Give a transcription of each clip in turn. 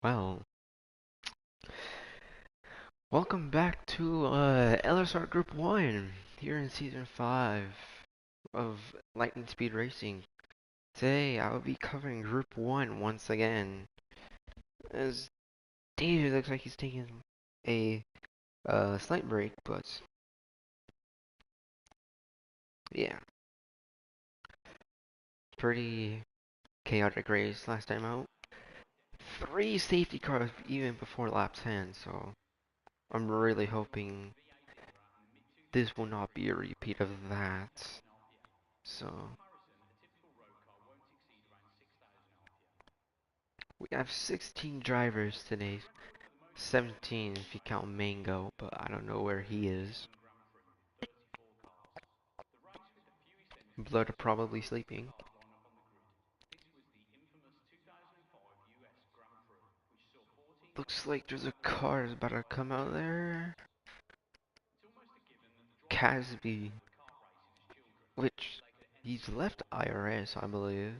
Well, welcome back to LSR Group 1 here in Season 5 of Lightning Speed Racing. Today I will be covering Group 1 once again, as David looks like he's taking a slight break, but yeah, pretty chaotic race last time out. 3 safety cars even before lap 10, so I'm really hoping this will not be a repeat of that. So we have 16 drivers today, 17 if you count Mango, but I don't know where he is. Blood probably sleeping. Looks like there's a car about to come out there. Casby, which he's left IRS, I believe.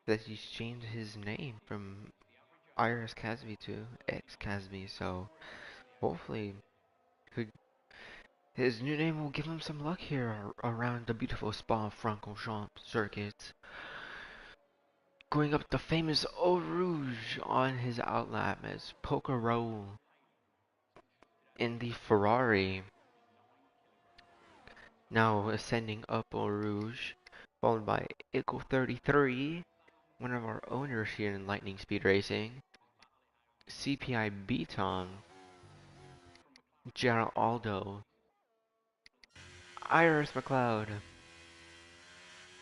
That he's changed his name from IRS Casby to X Casby, so hopefully his new name will give him some luck here around the beautiful Spa-Francorchamps circuit. Going up the famous Eau Rouge on his outlap as Pokerol in the Ferrari. Now ascending up Eau Rouge, followed by Ickle 33, one of our owners here in Lightning Speed Racing. CPI Beaton, Gerald Aldo, Iris McLeod.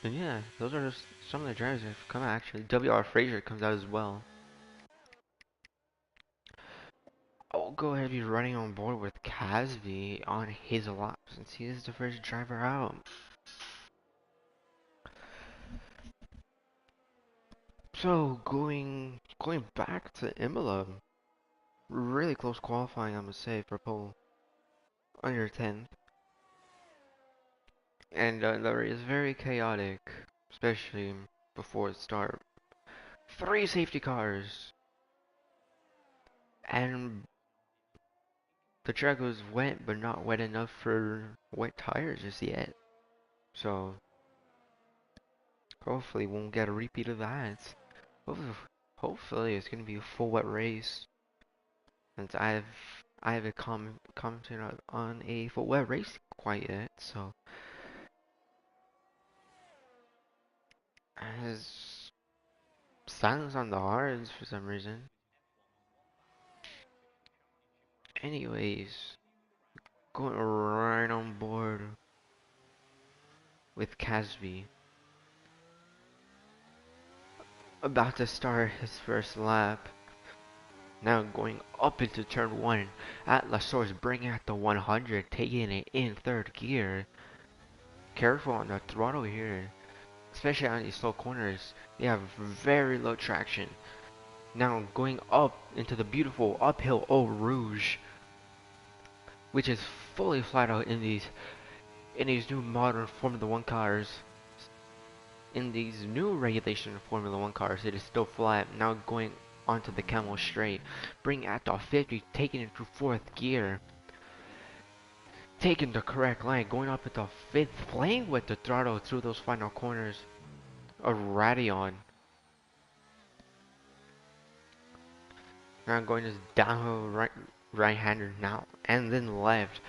And yeah, those are just some of the drivers that have come out actually. WR Fraser comes out as well. I'll go ahead and be running on board with Casby on his lap since he is the first driver out. So going back to Imola, really close qualifying I must say for pole under 10th, and the race is very chaotic, especially before the start. 3 safety cars, and the track was wet, but not wet enough for wet tires just yet. So hopefully we won't get a repeat of that. Hopefully, hopefully it's gonna be a full wet race. Since I haven't commented on a full wet race quite yet, so as silence on the hards for some reason. Anyways, going right on board with Casby. About to start his first lap. Now going up into turn 1. Atlasaur's bringing out the 100, taking it in 3rd gear. Careful on the throttle here, especially on these slow corners. They have very low traction. Now going up into the beautiful uphill Eau Rouge, which is fully flat out in these new modern Formula 1 cars. In these new regulation Formula 1 cars, it is still flat. Now going onto the Camel straight, bring at the 50, taking it to 4th gear, taking the correct line, going up into 5th, playing with the throttle through those final corners. A Radion. Now going just downhill right-hander now, and then left.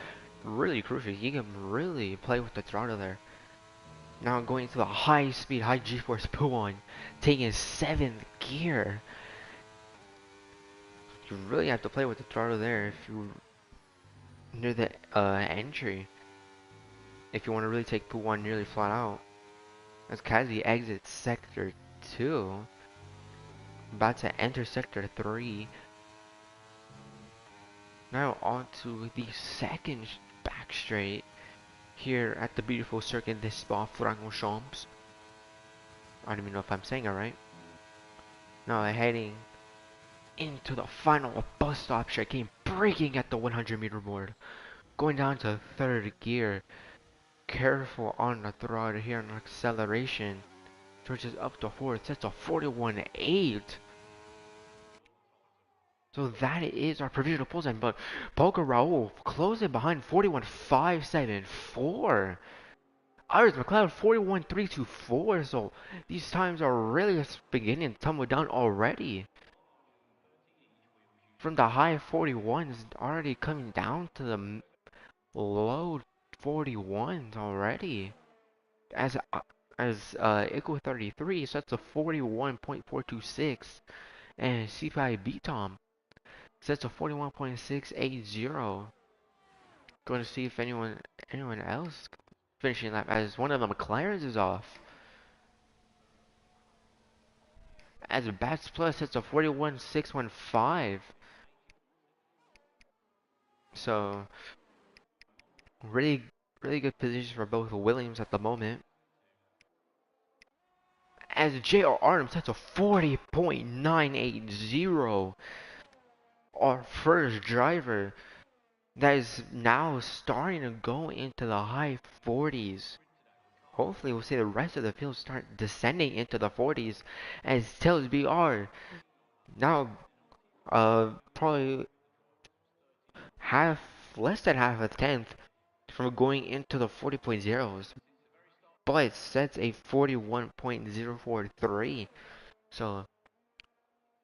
Really crucial. He can really play with the throttle there. Now going to the high speed, high G-force pull-on, taking 7th gear. You really have to play with the throttle there if you near the entry. If you want to really take pull-on nearly flat out. As Kazi exits sector 2, about to enter sector 3. Now on to the second back straight here at the beautiful circuit des Spa-Francorchamps. I don't even know if I'm saying it right. Now heading into the final bus stop checking, braking at the 100-meter board, going down to 3rd gear. Careful on the throttle here on acceleration. George is up to 4th, sets a 41.8. So that is our provisional pole time, but Boca Raul closing behind 41.574. Iris McLeod 41.324. So these times are really just beginning to tumble down already. From the high 41s already coming down to the low 41s already. As Echo 33 sets a 41.426, and C5 B-Tom sets a 41.680. Going to see if anyone else finishing lap as one of the McLarens is off. As Bats Plus hits a 41.615. So really really good position for both Williams at the moment. As J.R. Arnold hits a 40.980. Our first driver that is now starting to go into the high 40s. Hopefully we'll see the rest of the field start descending into the 40s as Tails BR now probably half less than half a tenth from going into the 40.0s, but sets a 41.043, so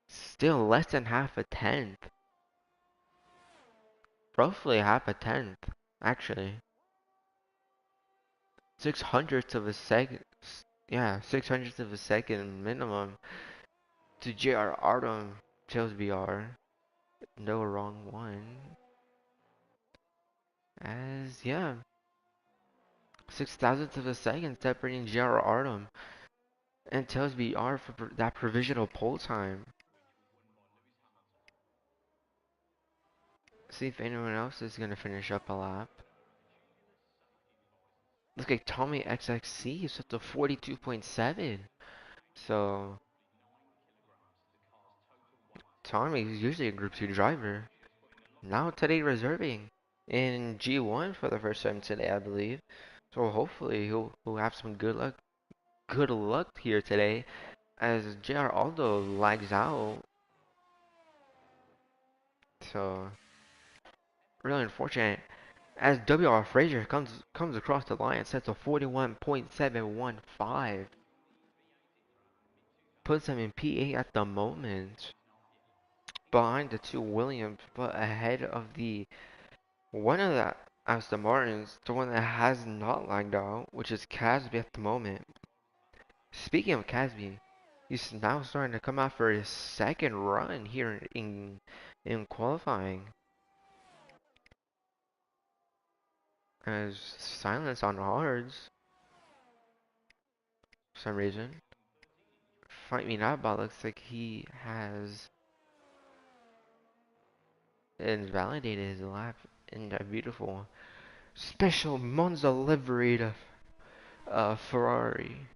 still less than half a tenth, roughly half a tenth actually. 600ths of a second, yeah, 600ths of a second minimum to JR Artem Tails BR. No, wrong one. As, yeah, 6,000ths of a second separating JR Artem and Tails BR for that provisional pole time. See if anyone else is gonna finish up a lap. Looks like Tommy XXC is at the 42.7. So, Tommy is usually a Group 2 driver. Now today reserving in G1 for the first time today, I believe. So hopefully he'll have some good luck here today as JR Aldo lags out. So really unfortunate as WR Frazier comes across the line, sets a 41.715. Puts him in P8 at the moment. Behind the two Williams, but ahead of the one of the Aston Martins, the one that has not lagged out, which is Casby at the moment. Speaking of Casby, he's now starting to come out for his second run here in qualifying. As silence on hards for some reason. Fight me not, but looks like he has invalidated his lap in a beautiful special Monza liveried Ferrari.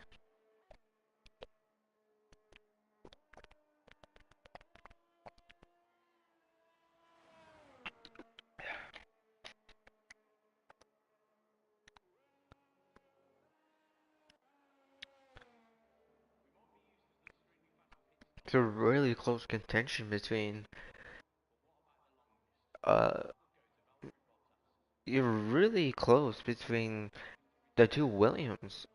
It's a really close contention between uh you're really close between the two Williams.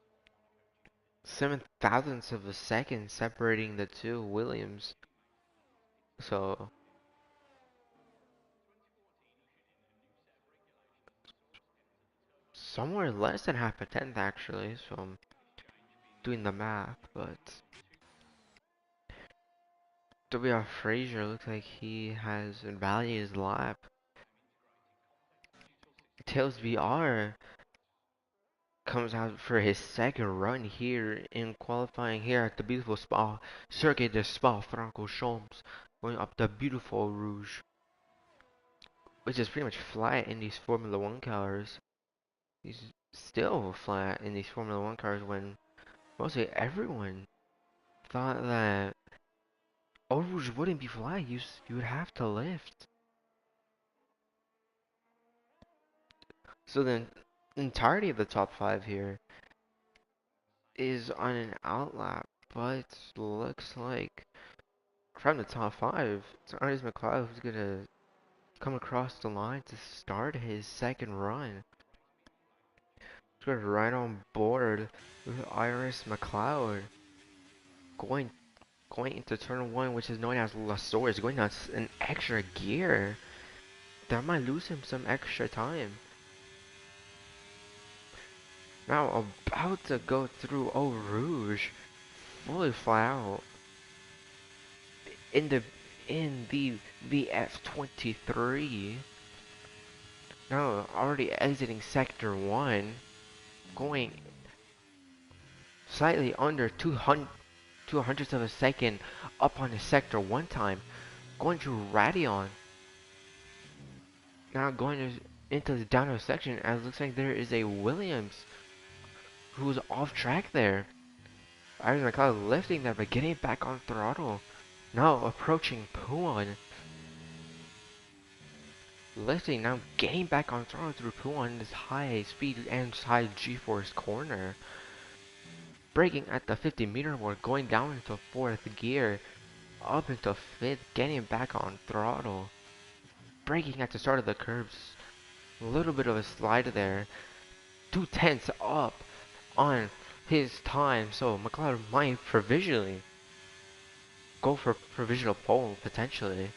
7 thousandths of a second separating the two Williams. So somewhere less than half a tenth actually, so I'm doing the math, but W.R. Frazier looks like he has invalidated his lap. Tails VR comes out for his second run here in qualifying here at the beautiful Spa Circuit de Spa Francorchamps, going up the beautiful Rouge, which is pretty much flat in these Formula One cars. He's still flat in these Formula One cars when mostly everyone thought that Eau Rouge wouldn't be flat. You would have to lift. So then, the entirety of the top five here is on an outlap, but looks like from the top 5, it's Ernest McLeod who's gonna come across the line to start his second run. He's gonna right on board with Iris McLeod going into turn 1, which is known as LSR, is going on an extra gear. That might lose him some extra time. Now about to go through Eau Rouge, fully flat out in the VF23. Now already exiting sector 1, going slightly under 200ths of a second up on the sector 1 time, going to Radion. Now going into the downhill section, as it looks like there is a Williams who's off track there. Iron McLeod lifting that but getting back on throttle. Now approaching Puan. Lifting, now getting back on throttle through Puan in this high speed and high G-force corner. Braking at the 50-meter mark, going down into 4th gear. Up into 5th, getting back on throttle. Braking at the start of the curbs. A little bit of a slide there. 2/10 up on his time, so McLeod might provisionally go for provisional pole potentially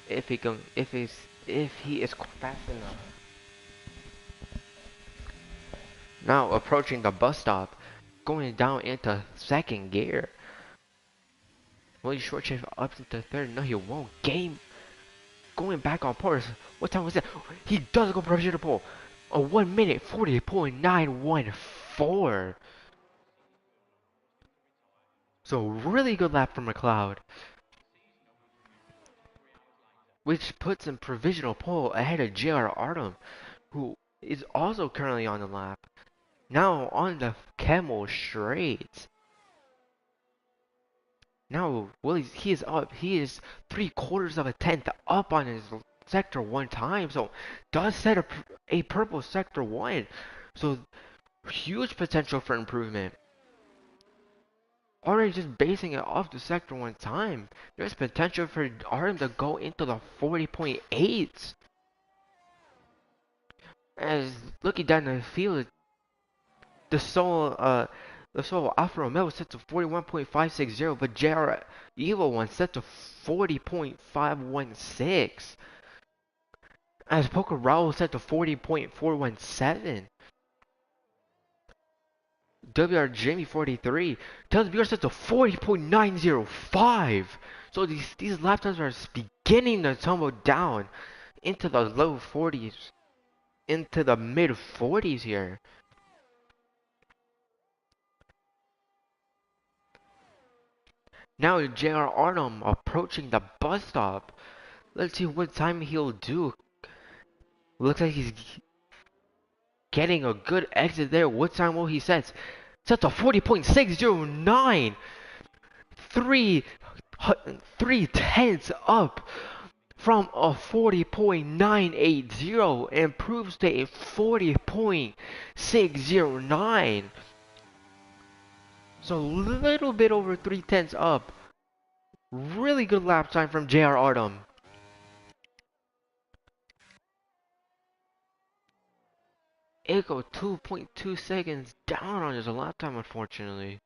if he is fast enough. Now approaching the bus stop, going down into 2nd gear. Will he short shift up into 3rd? No, he won't. Going back on pole. What time was that? He does go provisional pole. A 1 minute 40.914. So really good lap from McLeod, which puts him provisional pole ahead of JR Artem, who is also currently on the lap. Now on the Camel Straight. Now he is up. He is 3/4 of a tenth up on his sector 1 time. So does set a purple sector 1. So huge potential for improvement. Already just basing it off the sector 1 time, there's potential for Artem to go into the 40.8s. As looking down the field, the solo Alfa Romeo was set to 41.560, but JR Evo 1 set to 40.516. As Poker Raul set to 40.417. WR Jamie 43. WR set to 40.905. So these lap times are beginning to tumble down into the low 40s, into the mid 40s here. Now JR Artem approaching the bus stop. Let's see what time he'll do. Looks like he's getting a good exit there. What time will he set? Set to 40.609. 3/10 up from a 40.980, improves to a 40.609. So a little bit over 3/10 up. Really good lap time from JR Artem. Echo 2.2 seconds down on his lap time, unfortunately.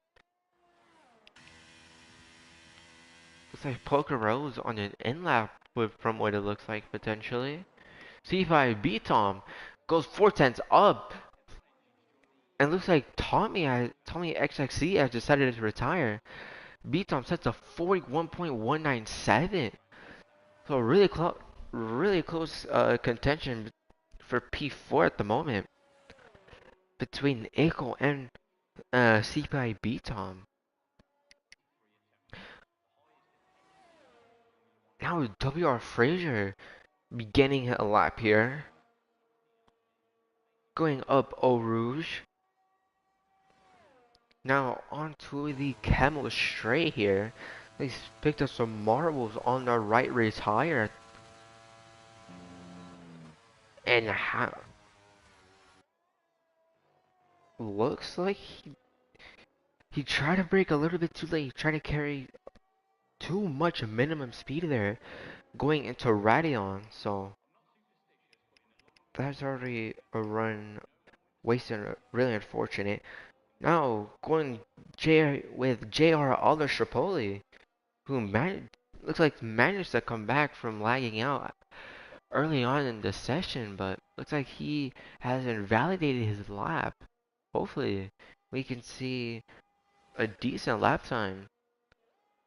Looks like Poker Rose on an in lap from what it looks like potentially. C5 B-Tom goes 4/10 up. And looks like Tommy XXC has decided to retire. B-Tom sets a 41.197. So really close contention for P4 at the moment between Echo and CPI B-Tom. Now WR Fraser beginning a lap here. Going up Eau Rouge. Now onto the Camel Straight here. They picked up some marbles on the right rear tire. And looks like he tried to brake a little bit too late. He tried to carry too much minimum speed there going into Radion, so that's already a run wasted, really unfortunate. Now going with JR Alder who looks like managed to come back from lagging out early on in the session, but looks like he hasn't validated his lap. Hopefully, we can see a decent lap time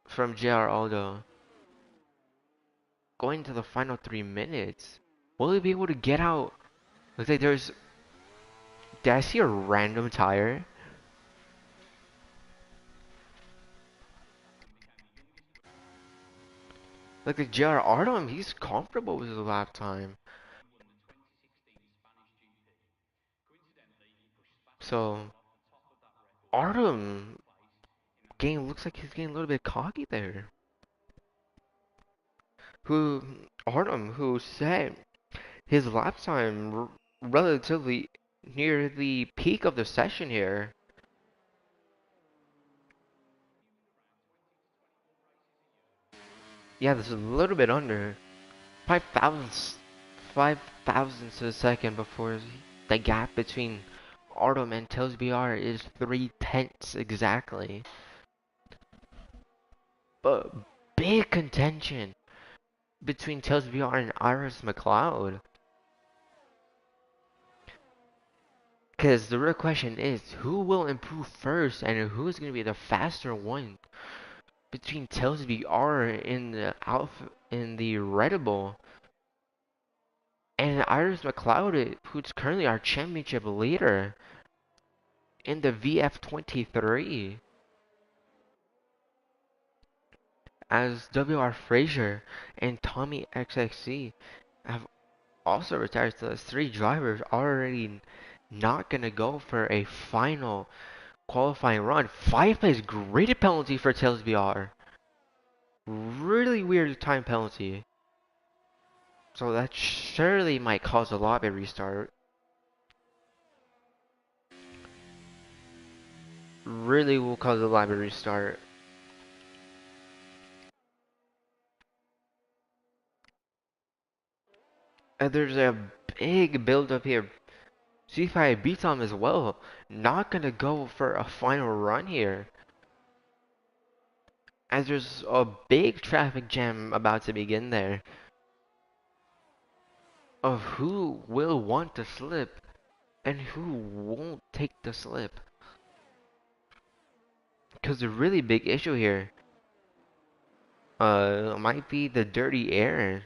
from JR Aldo going to the final 3 minutes. Will he be able to get out? Looks like did I see a random tire? Look at JR Artem, he's comfortable with his lap time. So, Artem looks like he's getting a little bit cocky there. Artem, who said his lap time relatively near the peak of the session here. Yeah, this is a little bit under 5 thousandths of a second before the gap between Artem and Tails BR is 3 tenths exactly. But big contention between Tails BR and Iris McLeod. Because the real question is, who will improve first and who's going to be the faster one between Tails BR in the Red Bull and Iris McLeod, who's currently our championship leader in the VF23, as WR Fraser and Tommy XXC have also retired. So those 3 drivers already not going to go for a final qualifying run. 5 plays graded penalty for Tails BR. Really weird time penalty. So that surely might cause a lobby restart. Really will cause a lobby restart. And there's a big build up here. C5 Beatom as well. Not gonna go for a final run here, as there's a big traffic jam about to begin there of who will want to slip and who won't take the slip. Because the really big issue here might be the dirty air.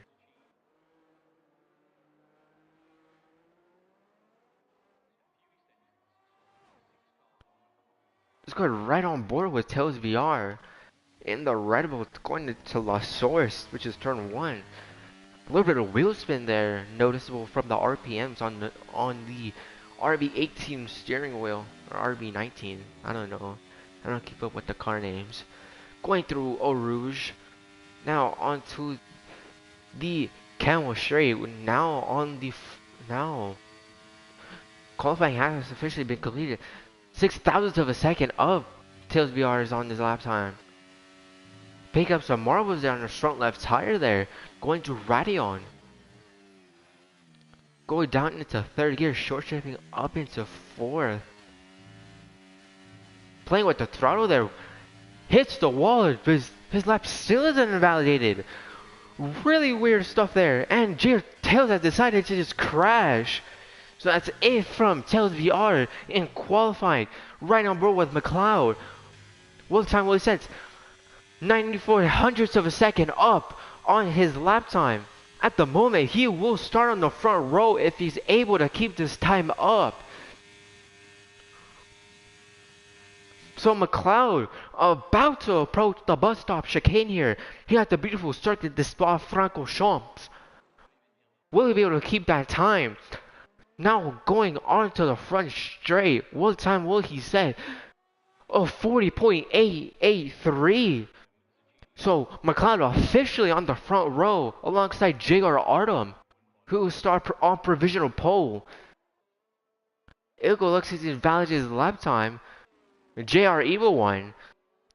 Let's go right on board with Tails VR in the Red Bull going to La Source, which is turn 1. A little bit of wheel spin there, noticeable from the RPMs on the RB18 steering wheel, or RB19. I don't know. I don't keep up with the car names. Going through Eau Rouge. Now onto the Camel Straight. Now qualifying has officially been completed. 6 thousandths of a second of Tails BR is on this lap time. Pick up some marbles there on the front left tire there. Going to Radion. Going down into 3rd gear, short shifting up into 4th. Playing with the throttle there. Hits the wall. His lap still isn't invalidated. Really weird stuff there. And Tails has decided to just crash. So that's it from Tails VR in qualifying. Right on board with McLeod. What time will he set? 94 hundredths of a second up on his lap time. At the moment, he will start on the front row if he's able to keep this time up. So McLeod about to approach the bus stop chicane here. He has the beautiful circuit de Spa Francorchamps. Will he be able to keep that time? Now going on to the front straight. What time will he set? 40.883. So McLeod officially on the front row alongside JR Artem, who will start on provisional pole. Ilko looks like he validates his lap time. JR Evil One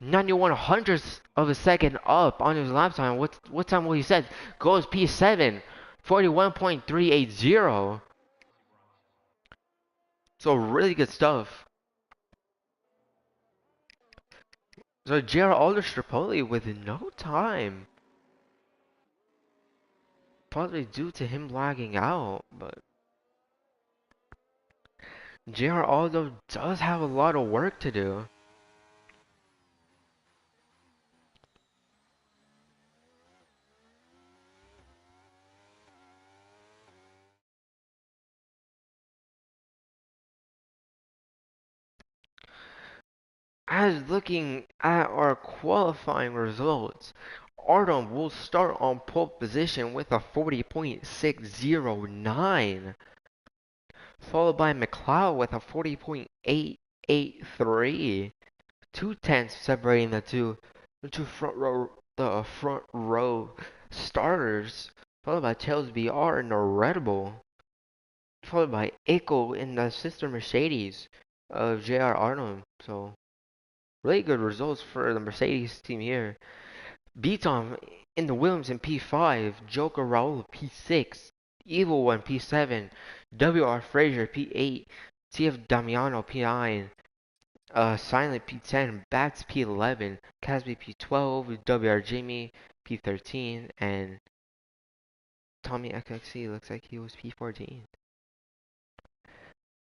91 hundredths of a second up on his lap time. What time will he set? Goes P7, 41.380. So really good stuff. So JR Aldrich Tripoli with no time. Probably due to him lagging out, but JR Aldo does have a lot of work to do. As looking at our qualifying results, Artem will start on pole position with a 40.609, followed by McLeod with a 40.883, 2 tenths separating the two front row starters, followed by Tails BR in the Red Bull, followed by Ickle in the sister Mercedes of JR Artem. So really good results for the Mercedes team here. Beaton in the Williams in P5, Joker Raul P6, Evil One P7, WR Fraser P8, TF Damiano P9, Silent P10, Bats P11, Casby P12, WR Jamie P13, and Tommy XXC looks like he was P14.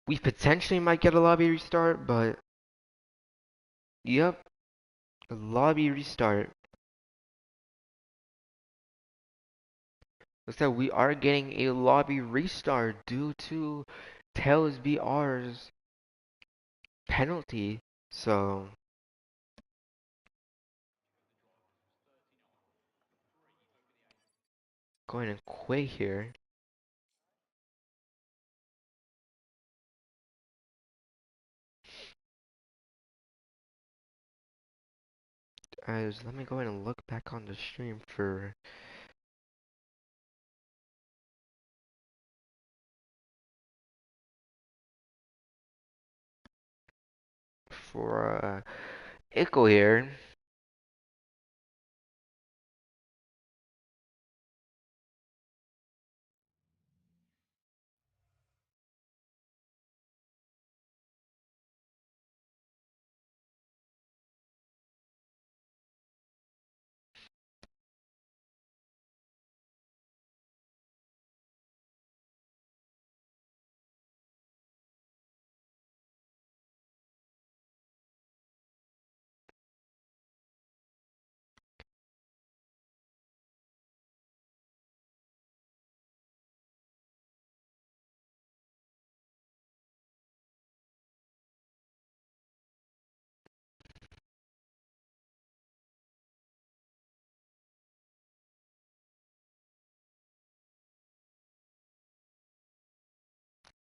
We potentially might get a lobby restart, but yep, a lobby restart. Looks like we are getting a lobby restart due to Tails BR's penalty. So, going to quit here. As let me go ahead and look back on the stream for Ickle here.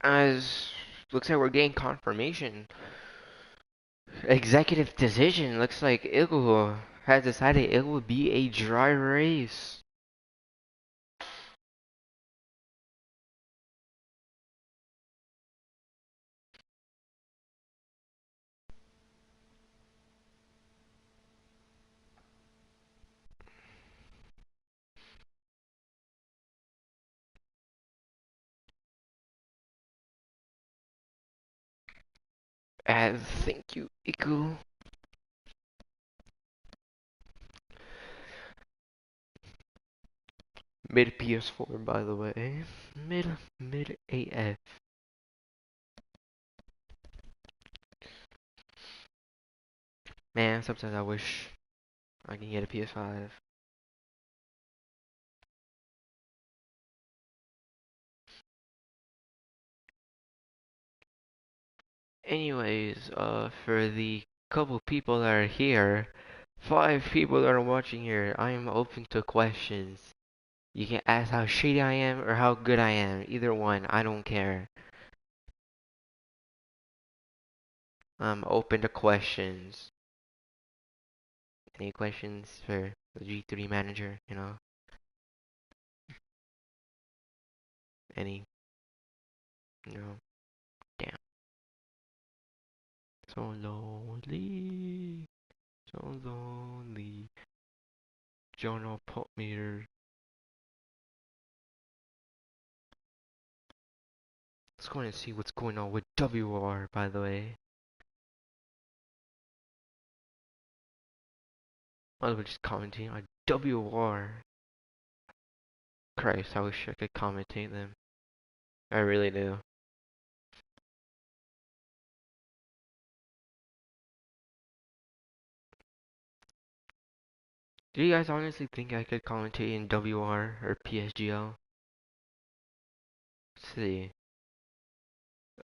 As looks like we're getting confirmation. Executive decision. Looks like Ickle has decided it will be a dry race. As thank you, Ickle. Mid PS4, by the way. Mid AF. Man, sometimes I wish I can get a PS5. Anyways, for the couple people that are here, 5 people that are watching here, I am open to questions. You can ask how shady I am or how good I am. Either one, I don't care. I'm open to questions. Any questions for the G3 manager, you know? Any, you know, damn. So lonely. So lonely. Jonah put meter. Let's go and see what's going on with WR, by the way. I was just commenting on WR. Christ, I wish I could commentate them. I really do. Do you guys honestly think I could commentate in WR or PSGL? Let's see.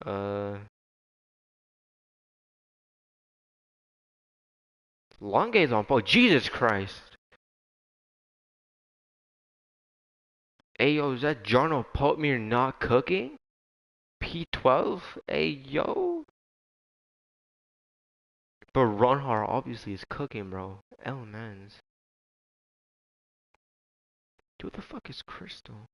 Uh, long gaze on Paul. Jesus Christ. Hey yo, is that Jarno Potmir not cooking? P12? Hey yo. But Ronhar obviously is cooking, bro. Elements. Who the fuck is Crystal?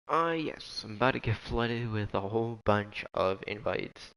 Yes, I'm about to get flooded with a whole bunch of invites.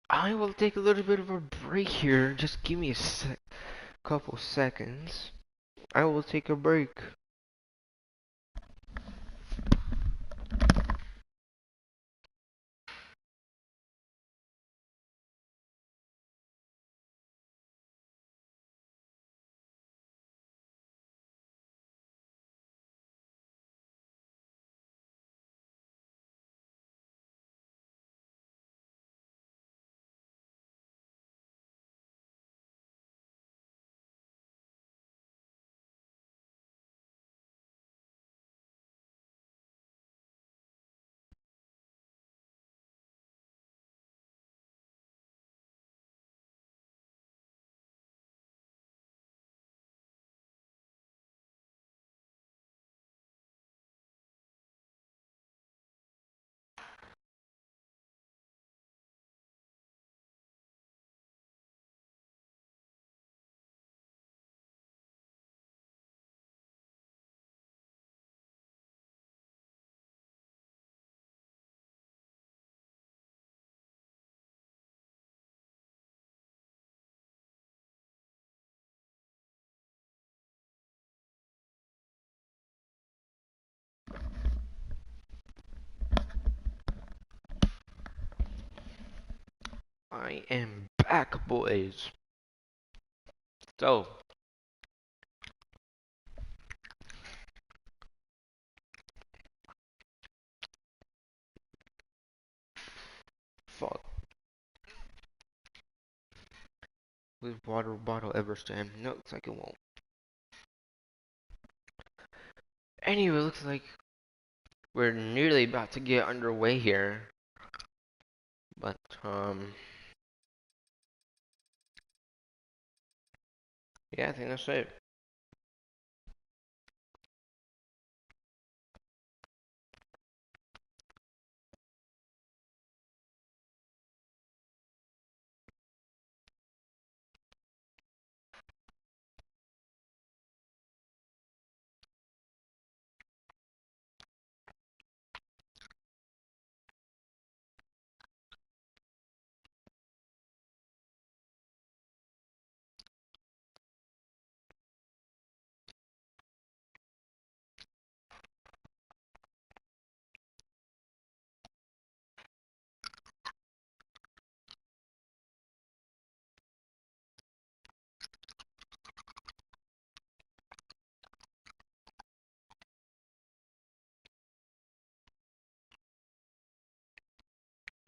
I will take a little bit of a break here. Just give me a couple seconds. I will take a break. I am back, boys. So, fuck. Will water bottle ever stand? No, looks like it won't. Anyway, looks like we're nearly about to get underway here. But, yeah, I think that's it.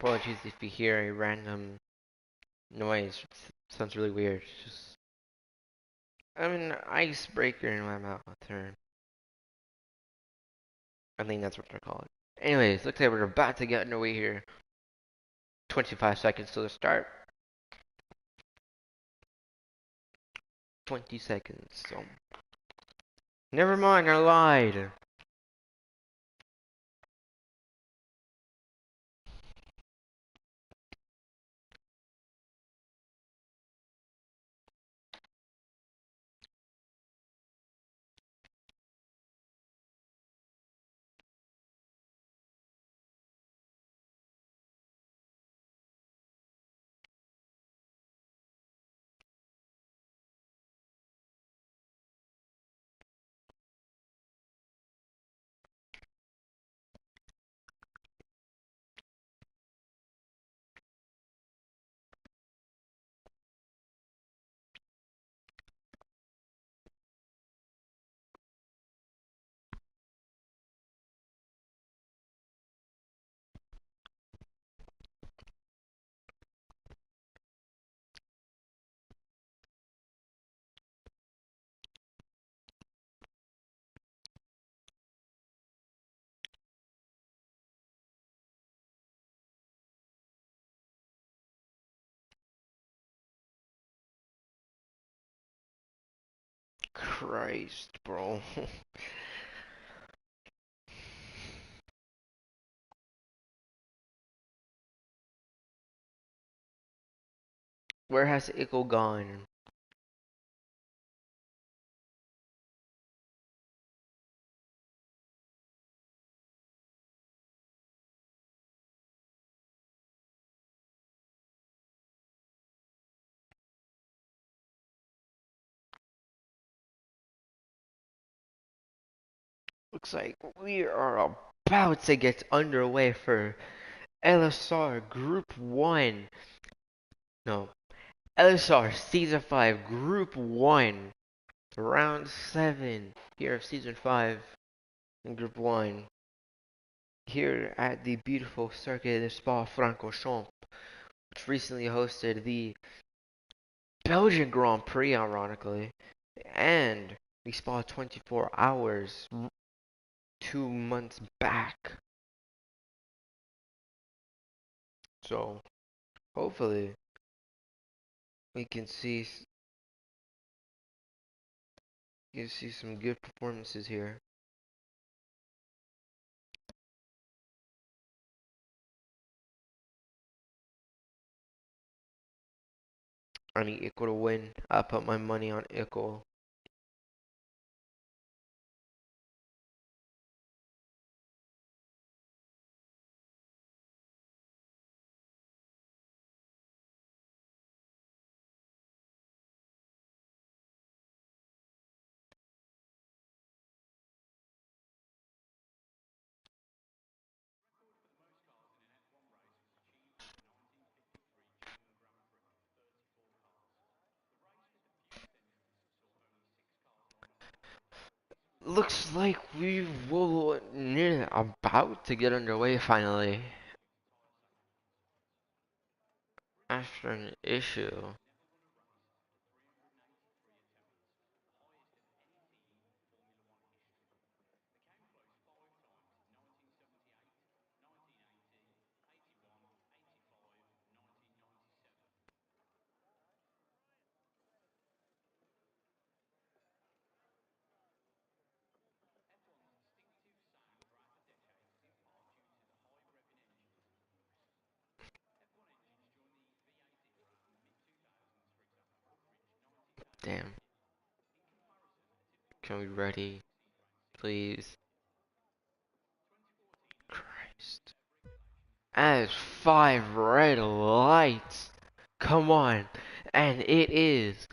Apologies if you hear a random noise. Sounds really weird. It's just, I'm an icebreaker in my mouth. Or I think that's what they're called. Anyways, looks like we're about to get underway here. 25 seconds to the start. 20 seconds. So, never mind, I lied. Christ, bro. Where has Ickle gone? Looks like we are about to get underway for LSR Group 1. No, LSR Season 5 Group 1. Round 7 here of Season 5 in Group 1. Here at the beautiful Circuit de Spa-Francorchamps, which recently hosted the Belgian Grand Prix, ironically, and the Spa 24 Hours 2 months back. So, hopefully, we can see some good performances here. I need Ickle to win. I put my money on Ickle. Looks like we will near about to get underway finally. After an issue. Damn. Can we ready? Please. Christ. As 5 red lights. Come on. And it is.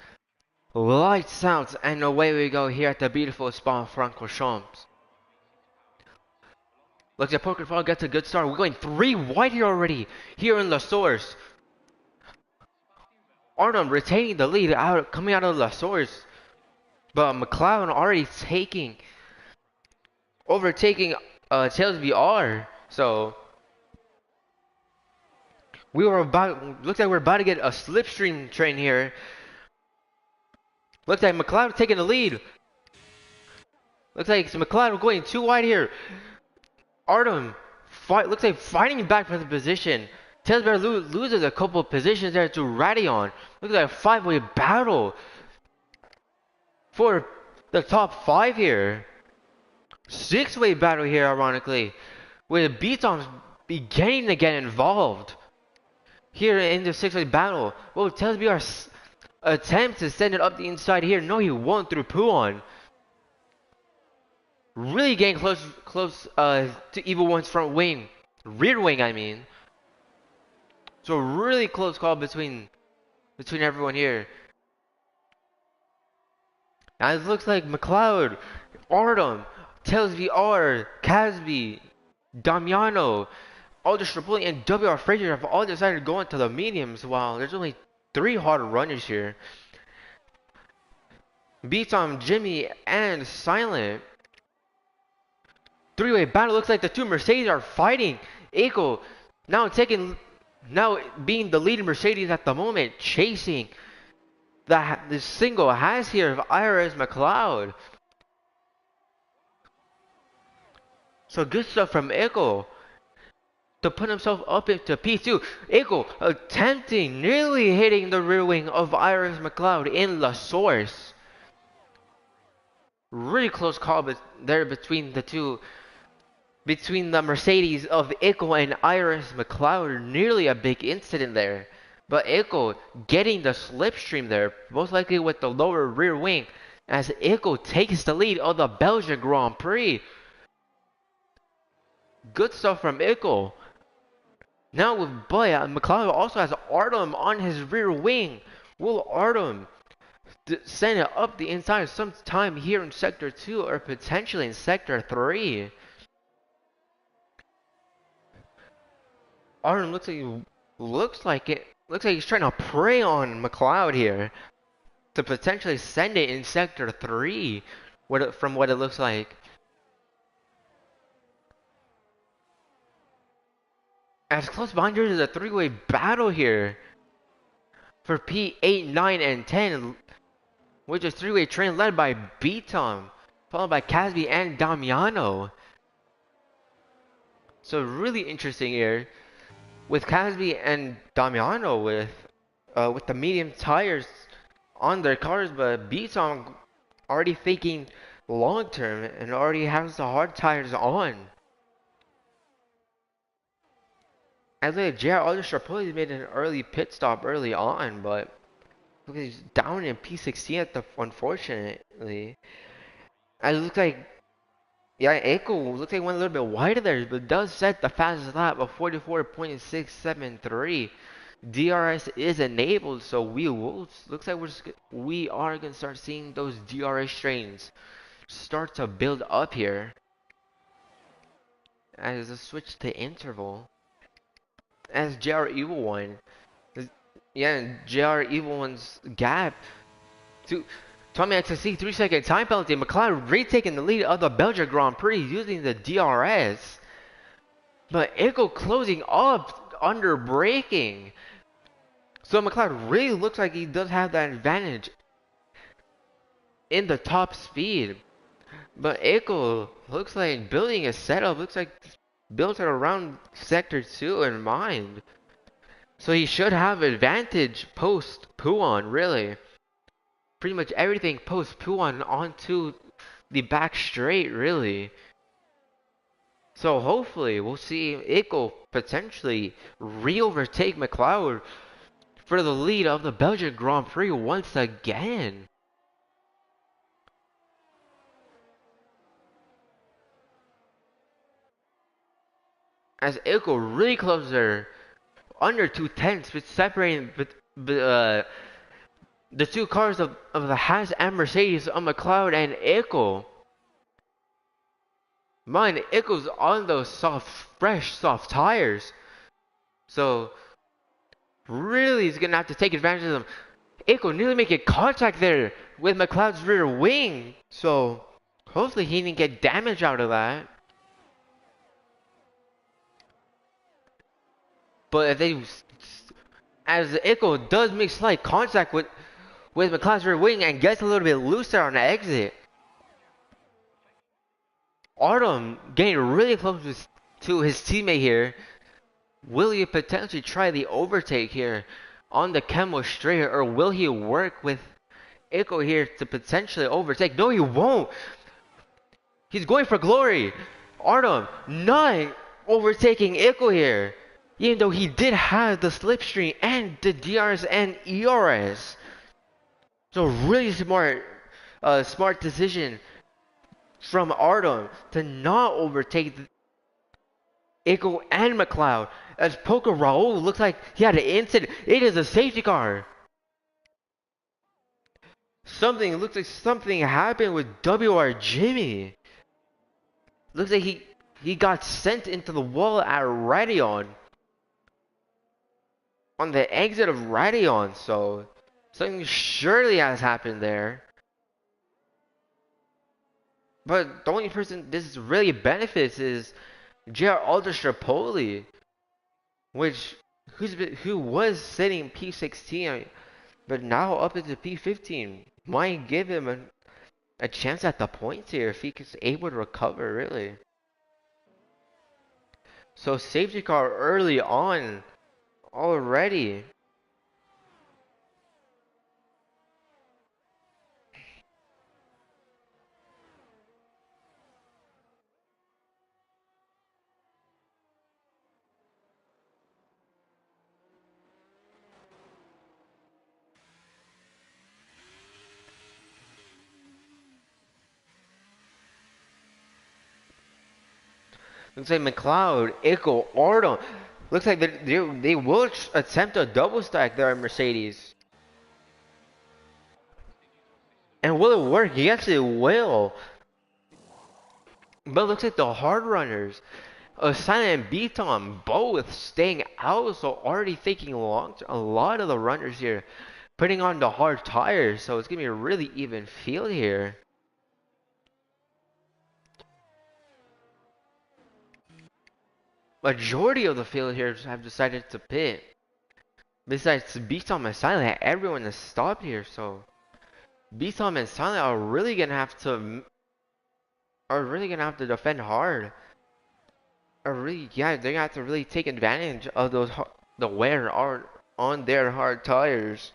Lights out. And away we go here at the beautiful Spa-Francorchamps. Looks like Poker Fall gets a good start. We're going 3 white here already. Here in La Source. Arnhem retaining the lead coming out of La Source. But McLeod already overtaking Tails VR. So Looks like we're about to get a slipstream train here. Looks like McLeod taking the lead. Looks like McLeod going too wide here. Artem looks like fighting back for the position. Tailsbear loses a couple of positions there to Radion. Looks like a five-way battle for the top five here. Six-way battle here, ironically, with Beatons beginning to get involved here in the six-way battle. Well, Tailsbear attempts to send it up the inside here. No, he won't through Puon. Really getting close to Evil One's front wing. Rear wing, I mean. So really close call between everyone here. And it looks like McLeod, Artem, Tails VR, Casby, Damiano, Aldous Tripoli, and WR Frazier have all decided to go into the mediums. While there's only 3 hard runners here. Beats on Jimmy and Silent. Three-way battle. Looks like the two Mercedes are fighting. Eiko now being the leading Mercedes at the moment, chasing the single has here of Iris McLeod. So good stuff from Eiko to put himself up into P2. Eiko attempting, nearly hitting the rear wing of Iris McLeod in La Source. Really close call there between the two. Between the Mercedes of Eiko and Iris McLeod, nearly a big incident there. But Eiko getting the slipstream there, most likely with the lower rear wing, as Eiko takes the lead of the Belgian Grand Prix. Good stuff from Eiko. Now with Boya, McLeod also has Artem on his rear wing. Will Artem send it up the inside sometime here in Sector 2 or potentially in Sector 3? Artem looks like he's trying to prey on McLeod here to potentially send it in Sector 3, from what it looks like. As close behind yours is a three-way battle here for P8, 9, and 10, which is three-way train led by Beatom, followed by Casby and Damiano. So really interesting here with Casby and Damiano with the medium tires on their cars, but Beatom already thinking long term and already has the hard tires on. As like JR Aldous Tripoli made an early pit stop early on, but he's down in P16 unfortunately. And it looks like, yeah, Eiko looks like went a little bit wider there, but does set the fastest lap of 44.673. DRS is enabled, so looks like we are gonna start seeing those DRS trains start to build up here as a switch to interval. As JR Evil One, yeah, JR Evil One's gap to Tommy XSC 3-second time penalty. McLeod retaking the lead of the Belgian Grand Prix using the DRS, but Eiko closing up under braking. So McLeod really looks like he does have that advantage in the top speed. But Eiko looks like building a setup, looks like built it around Sector 2 in mind. So he should have advantage post Puon, really. Pretty much everything post Puon onto the back straight, really. So hopefully we'll see Eiko potentially re-overtake McLeod for the lead of the Belgian Grand Prix once again. As Eiko really close there, under 2/10, with separating the two cars of the Haas and Mercedes on McLeod and Eiko. Mind, Eiko's on those fresh, soft tires. So, really he's gonna have to take advantage of them. Eiko nearly making contact there with McLeod's rear wing. So, hopefully he didn't get damage out of that. But if they as Ickle does make slight contact with McLeod's rear wing and gets a little bit looser on the exit. Artem getting really close to his teammate here. Will he potentially try the overtake here on the Chemo straight, or will he work with Ickle here to potentially overtake? No, he won't. He's going for glory. Artem not overtaking Ickle here, even though he did have the slipstream and the DRS and ERS. So really smart decision from Artem to not overtake Ickle and McLeod. As Poker Raul looks like he had an incident. It is a safety car. Looks like something happened with WR Jimmy. Looks like he got sent into the wall at Radeon. On the exit of Radeon, so something surely has happened there. But the only person this really benefits is JR Alderstrapoli, who was sitting P16, but now up into P15. Might give him a chance at the points here if he is able to recover, really. So safety car early on already. Looks like McLeod, Ickle, Artem. Looks like they will attempt a double stack there at Mercedes. And will it work? Yes, it will. But it looks like the hard runners, Silent and Beaton, both staying out. So already thinking a lot of the runners here putting on the hard tires. So it's going to be a really even field here. Majority of the field here have decided to pit. Besides Beaton and Silent, everyone has stopped here. So Beaton and Silent are really gonna have to defend hard. They're gonna have to really take advantage of the wear on their hard tires.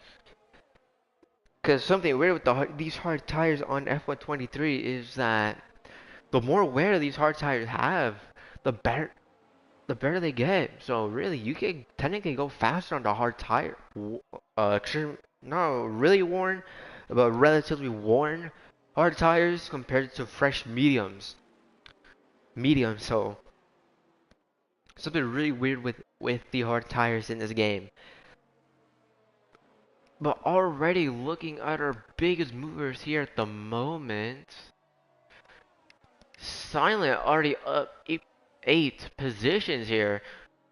Cause something weird with these hard tires on F123 is that the more wear these hard tires have, the better they get. So really, you can technically go faster on the hard tire. Not really worn, but relatively worn hard tires compared to fresh medium. So something really weird with the hard tires in this game. But already looking at our biggest movers here at the moment, Silent already up eight positions here,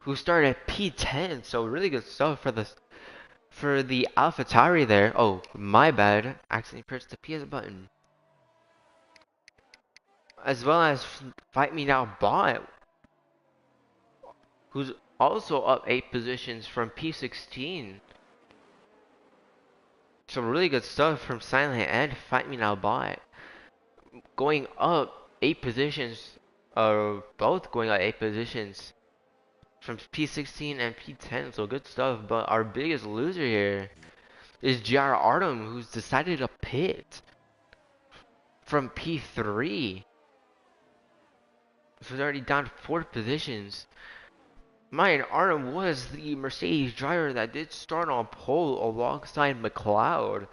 who started at P10. So really good stuff for the AlphaTauri there. Oh, my bad, accidentally pressed the PS button. As well as Fight Me Now Bot, who's also up 8 positions from P16. Some really good stuff from Silent and Fight Me Now Bot. Going up 8 positions, both going up 8 positions from P16 and P10, so good stuff. But our biggest loser here is JR Artem, who's decided to pit from P3. So he's already down 4 positions. Mine Artem was the Mercedes driver that did start on pole alongside McLeod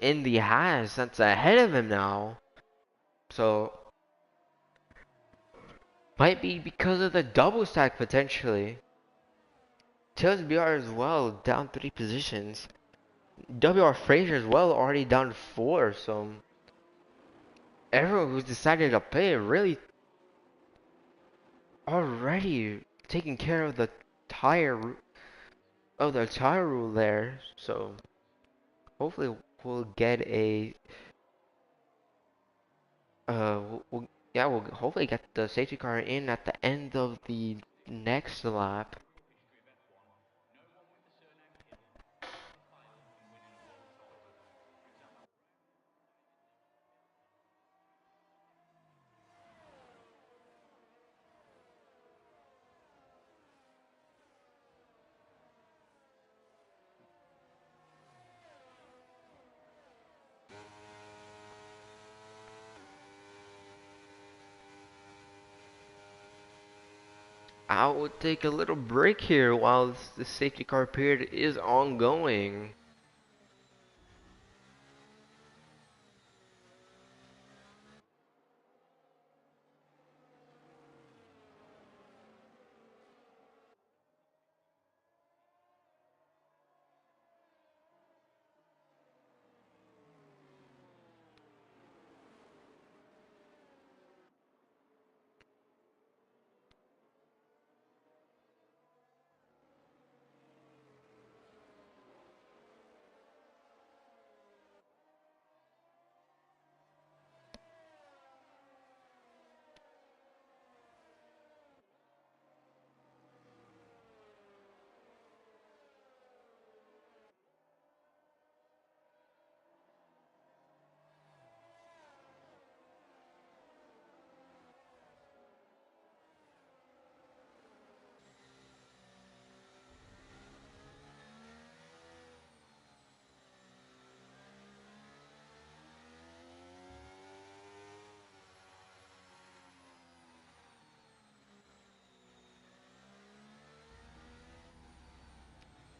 in the Haas that's ahead of him now. So might be because of the double stack potentially. Tails BR as well down 3 positions. WR Fraser as well already down 4. So everyone who's decided to play really already taking care of the tire rule there. So hopefully we'll get a we'll hopefully get the safety car in at the end of the next lap. I will take a little break here while the safety car period is ongoing.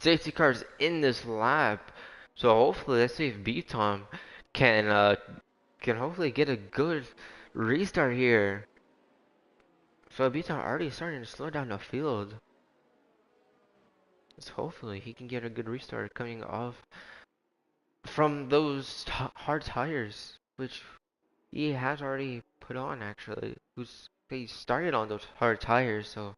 Safety cars in this lap, so hopefully let's see if B-Tom can hopefully get a good restart here. So B-Tom already starting to slow down the field. So hopefully he can get a good restart coming off from those hard tires, which he has already put on actually. He started on those hard tires, so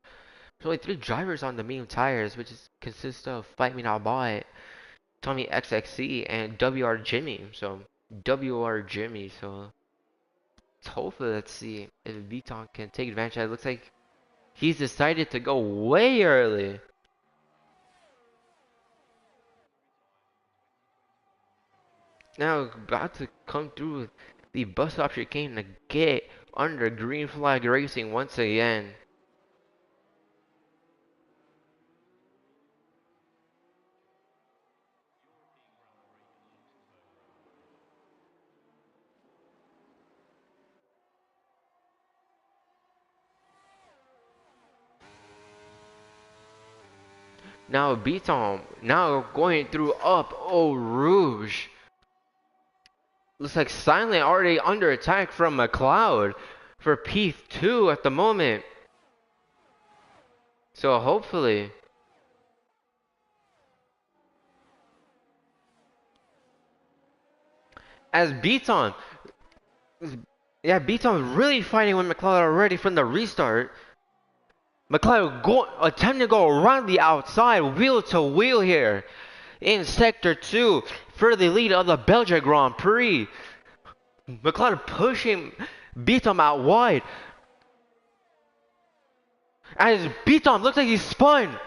there's only 3 drivers on the medium tires, which consists of Fight Me Not Bot, Tommy XXC, and WR Jimmy. So WR Jimmy. So hopefully let's see if Viton can take advantage. It looks like he's decided to go way early. Now about to come through with the bus stop chicane to get under green flag racing once again. Now Beaton, now going through up Eau Rouge. Looks like Silent already under attack from McLeod for P2 at the moment. So hopefully, as Beaton, yeah, Beaton really fighting with McLeod already from the restart. McLeod attempting to go around the outside, wheel to wheel here in Sector 2 for the lead of the Belgian Grand Prix. McLeod pushing Beaton out wide. As Beaton looks like he's spun.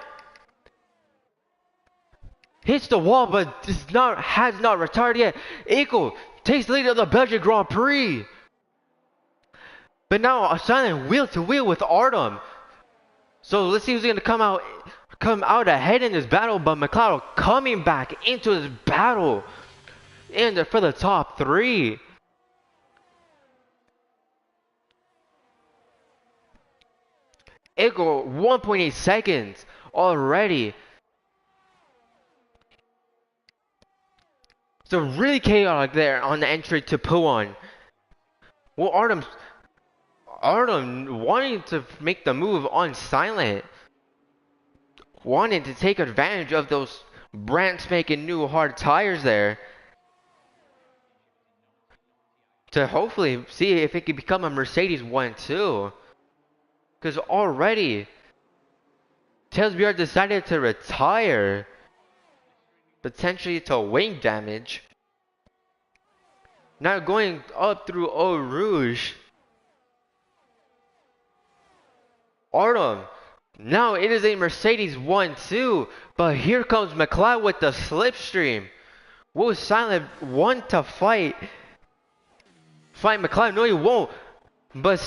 Hits the wall, but has not retired yet. Eagle takes the lead of the Belgian Grand Prix. But now a silent wheel to wheel with Artem. So let's see who's gonna come out ahead in this battle. But McLeod coming back into this battle, and for the top 3. Eagle 1.8 seconds already. So really chaotic there on the entry to Puan. Well, Artem wanting to make the move on Silent. Wanted to take advantage of those brand spanking new hard tires there. To hopefully see if it could become a Mercedes 1-2. Because already, Tails BR decided to retire. Potentially to wing damage. Now going up through Eau Rouge. Artem. Now it is a Mercedes 1-2. But here comes McLeod with the slipstream. Will Silent want to fight McLeod? No, he won't. But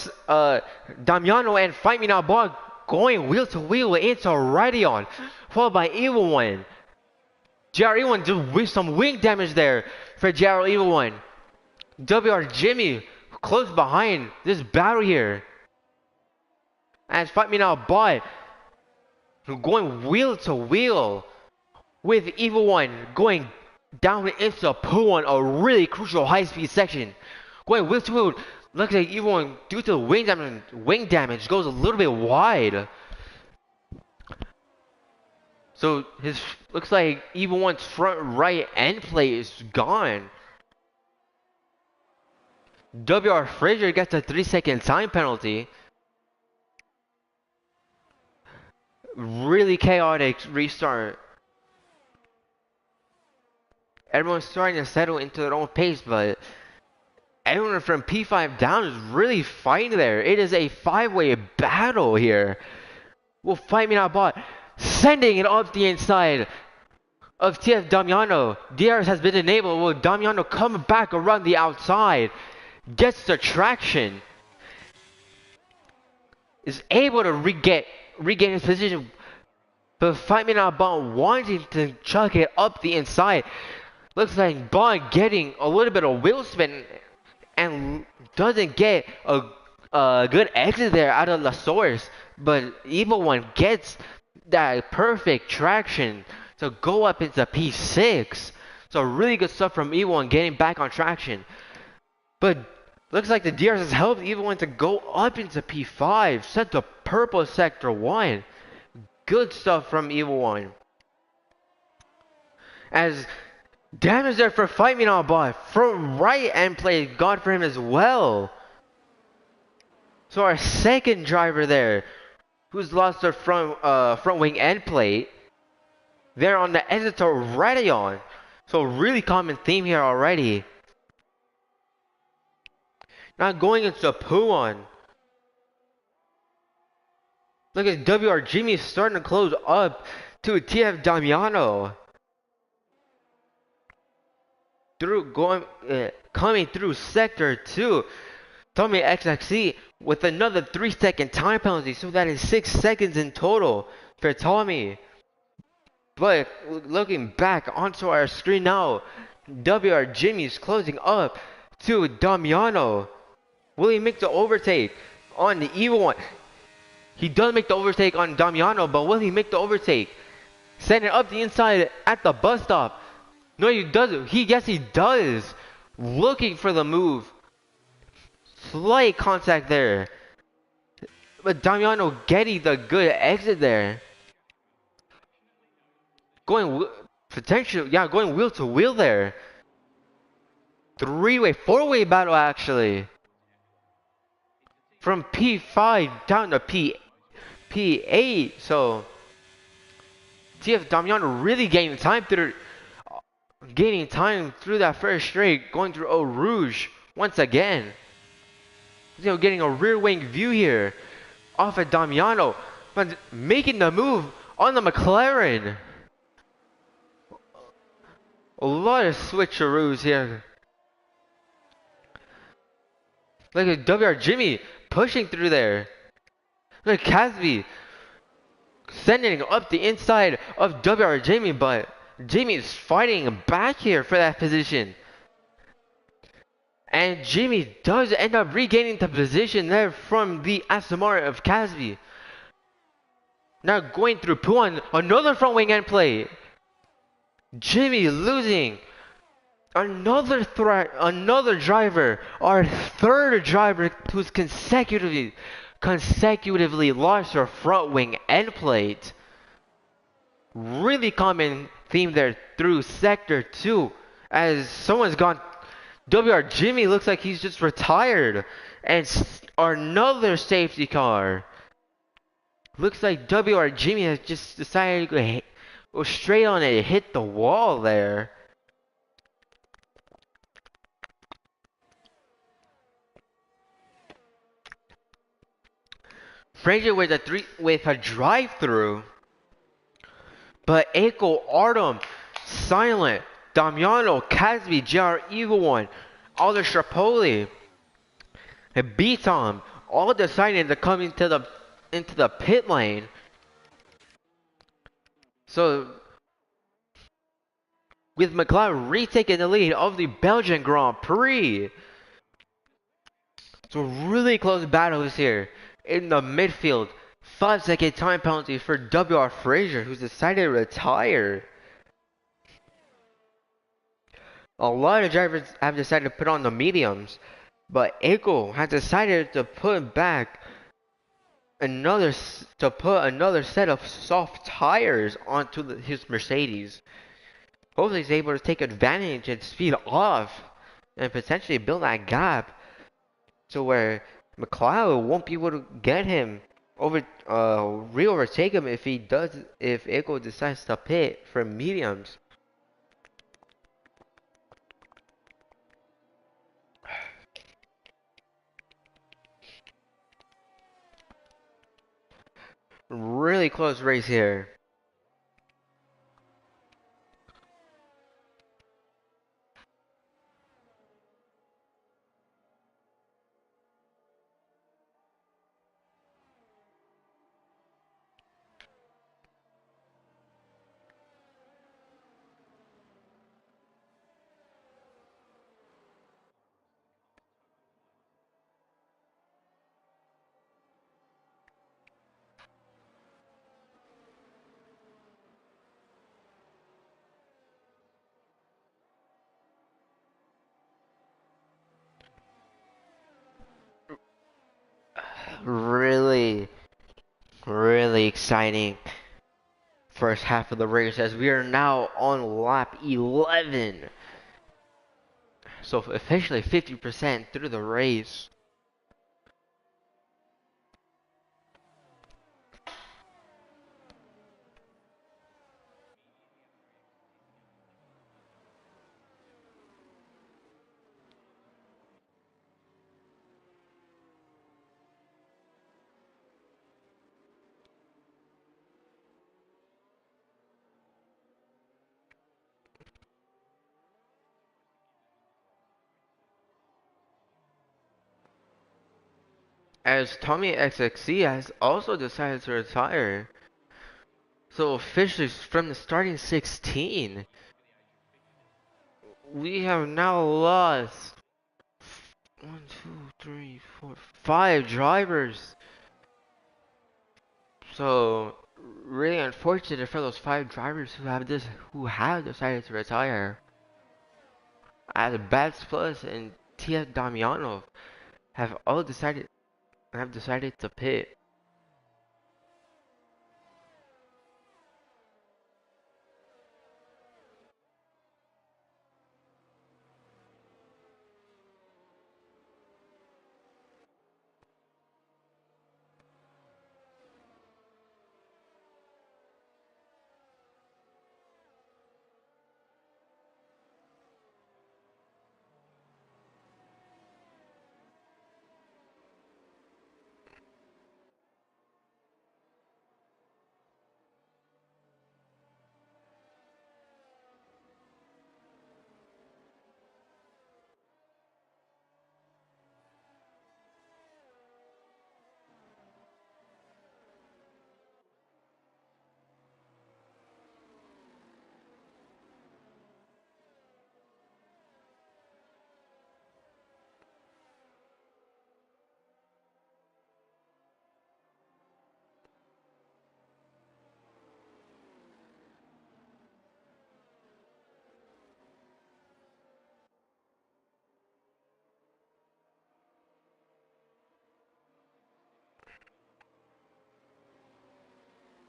Damiano and Fight Me Not Bot going wheel to wheel into Radeon. Followed by Evil One. JR Evil One do some wing damage there for JR Evil One. WR Jimmy close behind this battle here. As Fight Me Not Bot going wheel to wheel with Evil One going down into P1, a really crucial high-speed section. Going wheel to wheel, looks like Evil One, due to the wing damage, goes a little bit wide. So his looks like Evil One's front right end plate is gone. WR Frazier gets a 3-second time penalty. Really chaotic restart. Everyone's starting to settle into their own pace, but everyone from P5 down is really fighting there. It is a 5-way battle here. Will fight me now, bot. Sending it up the inside of TF Damiano. DRS has been enabled. Will Damiano come back around the outside? Gets the traction. Is able to regain his position. But fight me now, bot wanting to chuck it up the inside. Looks like Bond getting a little bit of wheel spin and doesn't get a good exit there out of La Source. But Evil One gets that perfect traction to go up into P6. So really good stuff from Evil One getting back on traction. But looks like the DRS has helped Evil One to go up into P5. Set to purple sector 1. Good stuff from Evil One. As damage there for Fight Me Now Bot. From right end play gone for him as well. So our second driver there, who's lost their front wing end plate, they're on the exit to Radeon. So really common theme here already. Now going into Puan. Look at WR Jimmy starting to close up to TF Damiano. Coming through sector 2. Tommy XXC with another 3-second time penalty, so that is 6 seconds in total for Tommy. But looking back onto our screen now, WR Jimmy's closing up to Damiano. Will he make the overtake on the Evil One? He does make the overtake on Damiano, but will he make the overtake? Sending it up the inside at the bus stop. No, he doesn't. Yes, he does. Looking for the move. Slight contact there. But Damiano getting the good exit there. Going wheel to wheel there. 3-way, 4-way battle actually. From P5 down to P8. So TF Damiano really gaining time through that first straight, going through Eau Rouge once again. Getting a rear wing view here off of Damiano, but making the move on the McLaren. A lot of switcheroos here. Look at WR Jimmy pushing through there. Look at Casby sending it up the inside of WR Jimmy, but Jimmy is fighting back here for that position. And Jimmy does end up regaining the position there from the SMR of Casby. Now going through Puan, another front wing end play. Jimmy losing another driver, our third driver who's consecutively lost her front wing end plate. Really common theme there through sector 2, as someone's gone. WR Jimmy looks like he's just retired, and another safety car. Looks like WR Jimmy has just decided to go straight on and hit the wall there. Frazier with a drive-through, but Echo, Artem, Silent, Damiano, Casby, JR Evil One, Alder Strapoli, and B-Tom all decided to come into the pit lane. So with McLeod retaking the lead of the Belgian Grand Prix. So really close battles here in the midfield. 5-second time penalty for WR Frazier, who's decided to retire. A lot of drivers have decided to put on the mediums, but Echo has decided to put back another set of soft tires onto his Mercedes. Hopefully he's able to take advantage and speed off and potentially build that gap to where McLeod won't be able to get him overtake him if Echo decides to pit for mediums. Really close race here. Really, really exciting first half of the race as we are now on lap 11. So officially 50% through the race. As Tommy XXC has also decided to retire. So officially from the starting 16, we have now lost 5 drivers. So really unfortunate for those 5 drivers who have decided to retire. As Bats Plus and Tia Damiano have all decided to pit.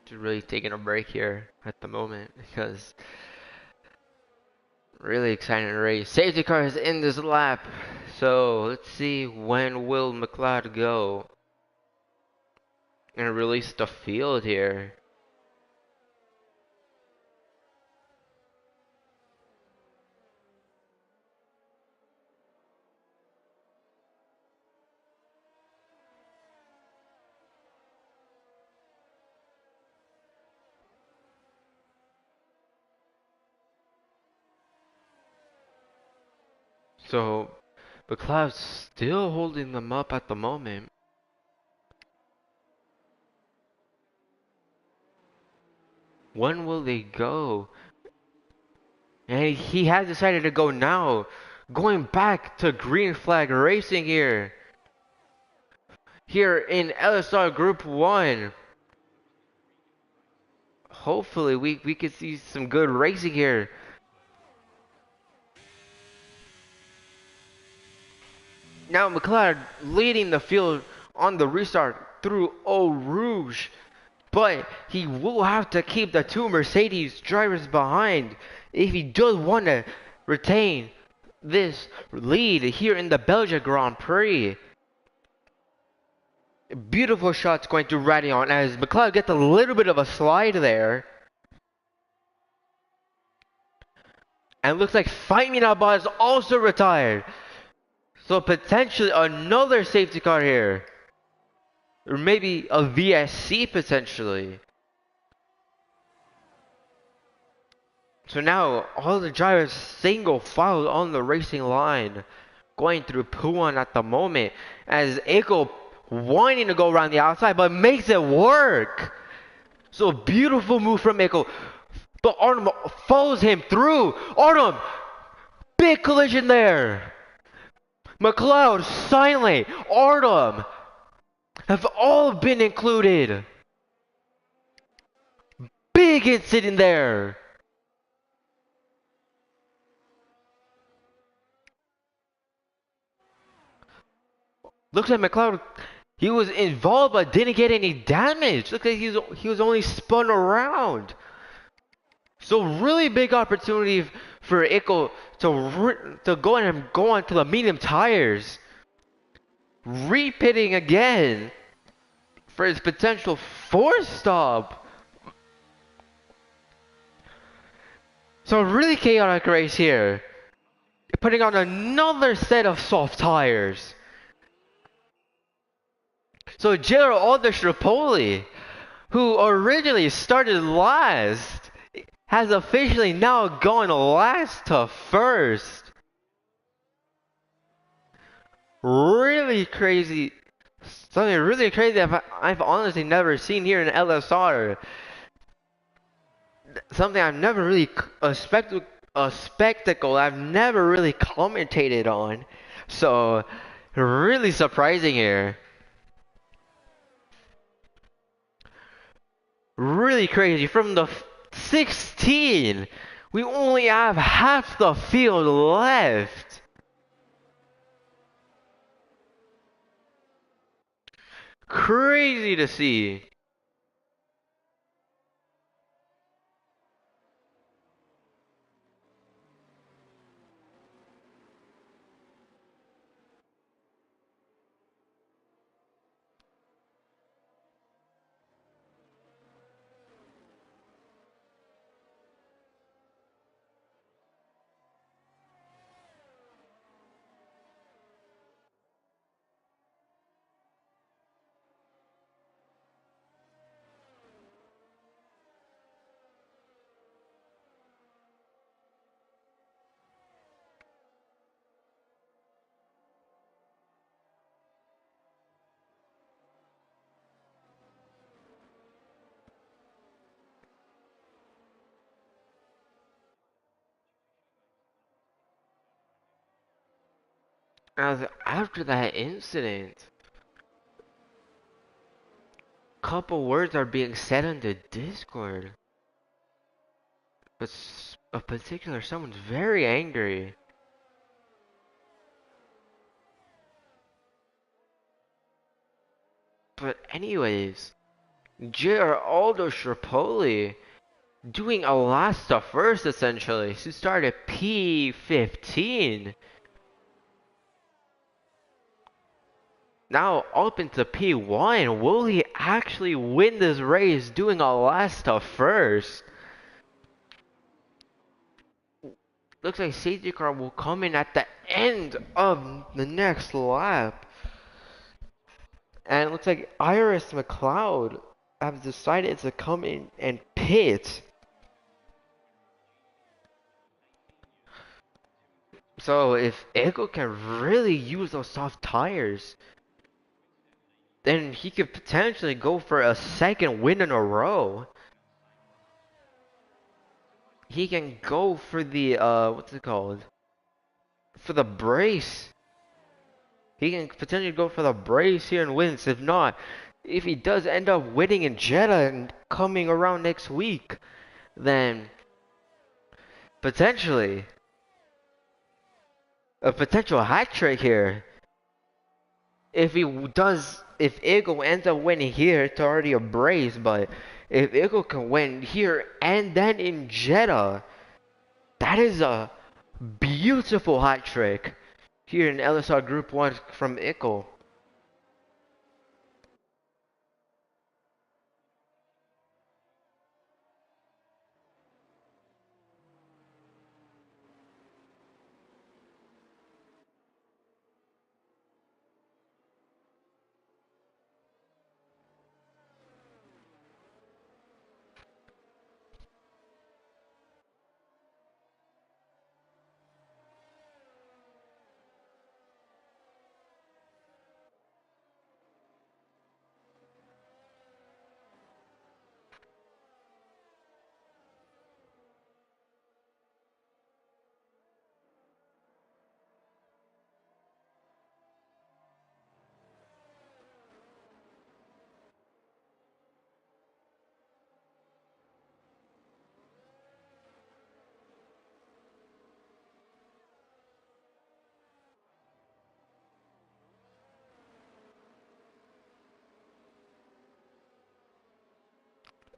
Just really taking a break here at the moment because really exciting race. Safety car is in this lap. So let's see when will McLeod go and release the field here. So McLeod's still holding them up at the moment. When will they go? And he has decided to go now. Going back to green flag racing here. Here in LSR Group 1. Hopefully we can see some good racing here. Now McLeod leading the field on the restart through Eau Rouge, but he will have to keep the two Mercedes drivers behind if he does want to retain this lead here in the Belgium Grand Prix. Beautiful shots going to Radion as McLeod gets a little bit of a slide there. And looks like Faimina is also retired. So potentially another safety car here. Or maybe a VSC potentially. So now all the drivers single file on the racing line. Going through Puan at the moment. As Eiko wanting to go around the outside but makes it work. So beautiful move from Eiko. But Artem follows him through. Artem! Big collision there. McLeod, silent, Artem have all been included. Big incident there. Looks like McLeod, he was involved but didn't get any damage. Looks like he was only spun around. So really big opportunity for Ickle to go onto the medium tires. Repitting again for his potential fourth stop. So really chaotic race here. Putting on another set of soft tires. So Gerald Aldershirapoli, who originally started last, has officially now gone last to first. Really crazy. Something really crazy I've honestly never seen here in LSR. Something I've never really a spectacle I've never really commentated on. So really surprising here. Really crazy. From the 16, we only have half the field left. Crazy to see. As after that incident, couple words are being said on the Discord. But a particular someone's very angry. But anyways, Geraldo Sherpoli doing a last to first essentially. He started P15. Now up into P1. Will he actually win this race doing a last to first? Looks like safety car will come in at the end of the next lap. And it looks like Iris McLeod has decided to come in and pit. So if Ego can really use those soft tires, then he could potentially go for a second win in a row. He can go for the what's it called? For the brace. He can potentially go for the brace here and wins. If not, if he does end up winning in Jeddah and coming around next week, then potentially a potential hat trick here. If Eagle ends up winning here, it's already a brace, but if Eagle can win here and then in Jeddah, that is a beautiful hat trick here in LSR Group 1 from Eagle.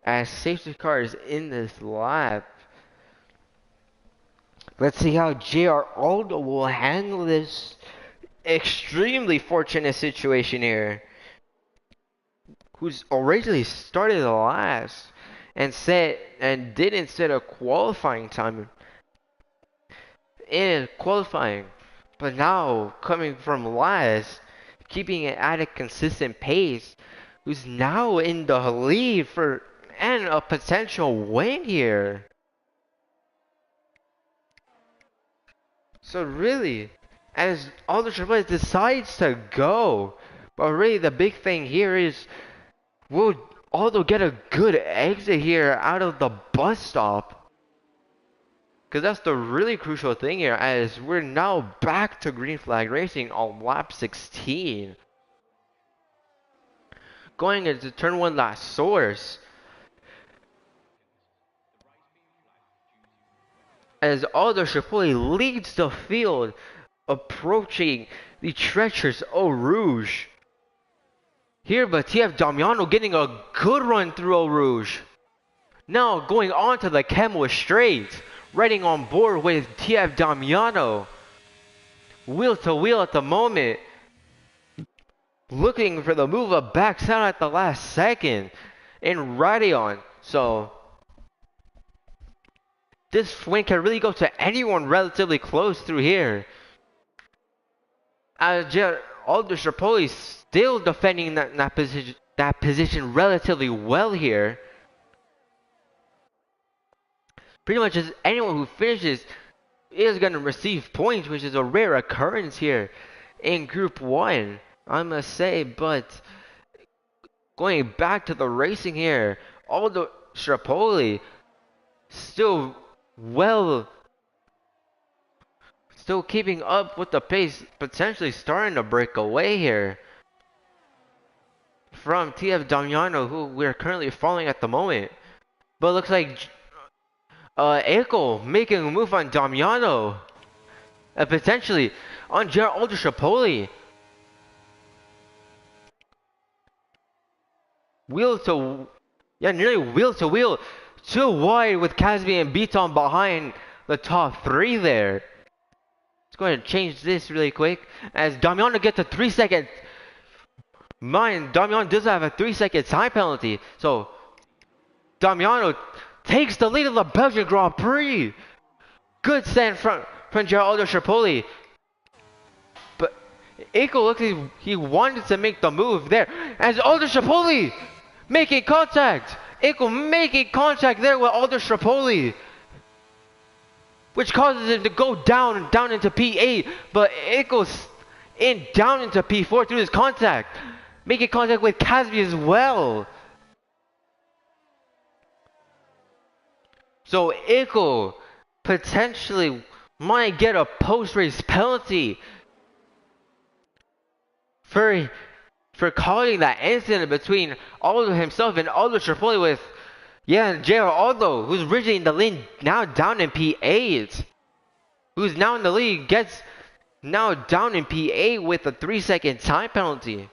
As safety car is in this lap, let's see how JR Aldo will handle this extremely fortunate situation here. Who's originally started last and didn't set a qualifying time in qualifying, but now coming from last, keeping it at a consistent pace, who's now in the lead for and a potential win here. So really, as Aldo Triple decides to go, but really the big thing here is, will Aldo get a good exit here out of the bus stop? Because that's the really crucial thing here, as we're now back to green flag racing on lap 16. Going into turn 1 last source. As Aldo Chipotle leads the field, approaching the treacherous Eau Rouge. Here, but TF Damiano getting a good run through Eau Rouge. Now going on to the Kenwood Straight, riding on board with TF Damiano. Wheel to wheel at the moment. Looking for the move up backs out at the last second. And Radion. So this win can really go to anyone relatively close through here. Aldo Chipotle still defending that position relatively well here. Pretty much as anyone who finishes is going to receive points, which is a rare occurrence here in Group 1, I must say. But going back to the racing here, Aldo Chipotle still keeping up with the pace, potentially starting to break away here from TF Damiano, who we're currently following at the moment. But it looks like Echo making a move on Damiano. Potentially on Aldo Chipotle. Nearly wheel to wheel. Too wide with Casby and Beaton behind the top 3 there. Let's go ahead and change this really quick. As Damiano gets a 3-second. Damiano does have a 3-second time penalty. So Damiano takes the lead of the Belgian Grand Prix. Good stand from Aldo Chipotle. But Eiko looks like he wanted to make the move there. As Aldo Chipotle making contact. Eiko making contact there with Aldo Chipotle, which causes him to go down into P8. But Eiko's down into P4 through his contact. Making contact with Casby as well. So Eiko potentially might get a post-race penalty for for calling that incident between Aldo himself and Aldo Tripoli with, yeah, JR Aldo, who's originally in the lead, now down in P8. Who's now in the lead, gets now down in P8 with a 3-second time penalty.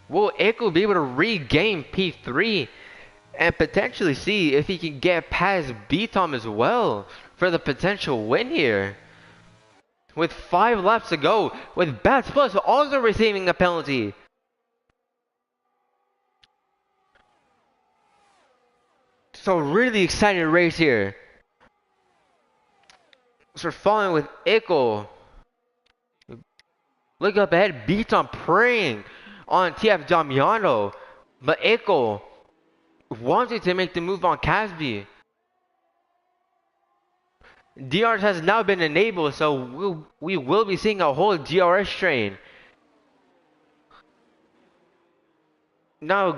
Will Echo be able to regain P3 and potentially see if he can get past B-Tom as well for the potential win here? With 5 laps to go, with Bats Plus also receiving a penalty. So really exciting race here. So we're following with Ickle. Look up ahead, B-Tom praying on TF Damiano. But Ickle wanted to make the move on Casby. DRS has now been enabled, so we will be seeing a whole DRS train. Now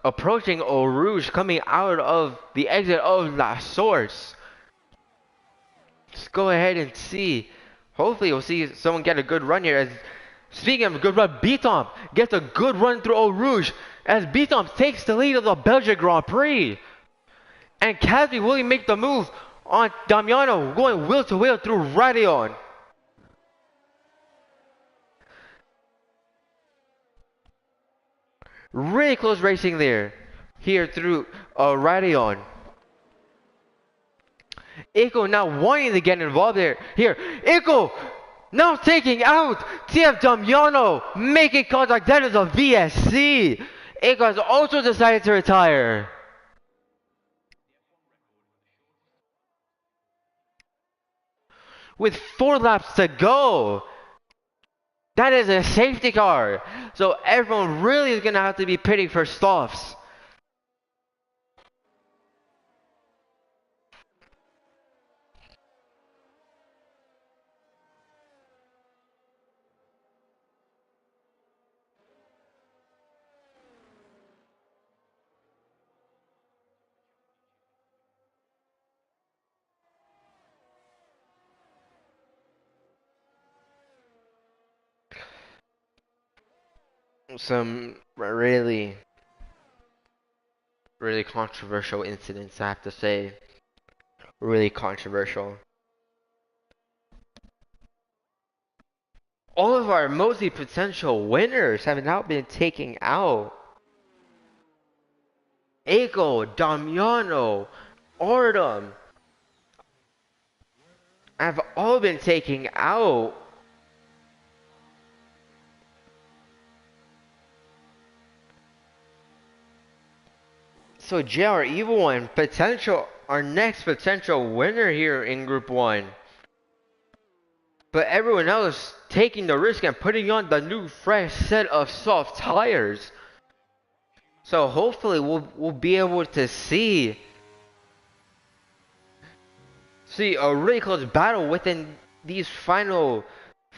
approaching Eau Rouge, coming out of the exit of La Source. Let's go ahead and see. Hopefully we'll see someone get a good run here. As speaking of a good run, B-Tom gets a good run through Eau Rouge as B-Tom takes the lead of the Belgian Grand Prix. And Casby will make the move on Damiano, going wheel to wheel through Radeon. Really close racing there. Here through Radeon. Ico now wanting to get involved there. Here, Ico now taking out TF Damiano, making contact. That is a VSC. Ico has also decided to retire. With 4 laps to go. That is a safety car. So everyone really is going to have to be pitting for stops. Some really controversial incidents, I have to say. Really controversial. All of our mostly potential winners have now been taken out. Eiko, Damiano, Ordum have all been taken out. So JR Evil One, our next potential winner here in Group 1. But everyone else taking the risk and putting on the new fresh set of soft tires. So hopefully we'll be able to see a really close battle within these final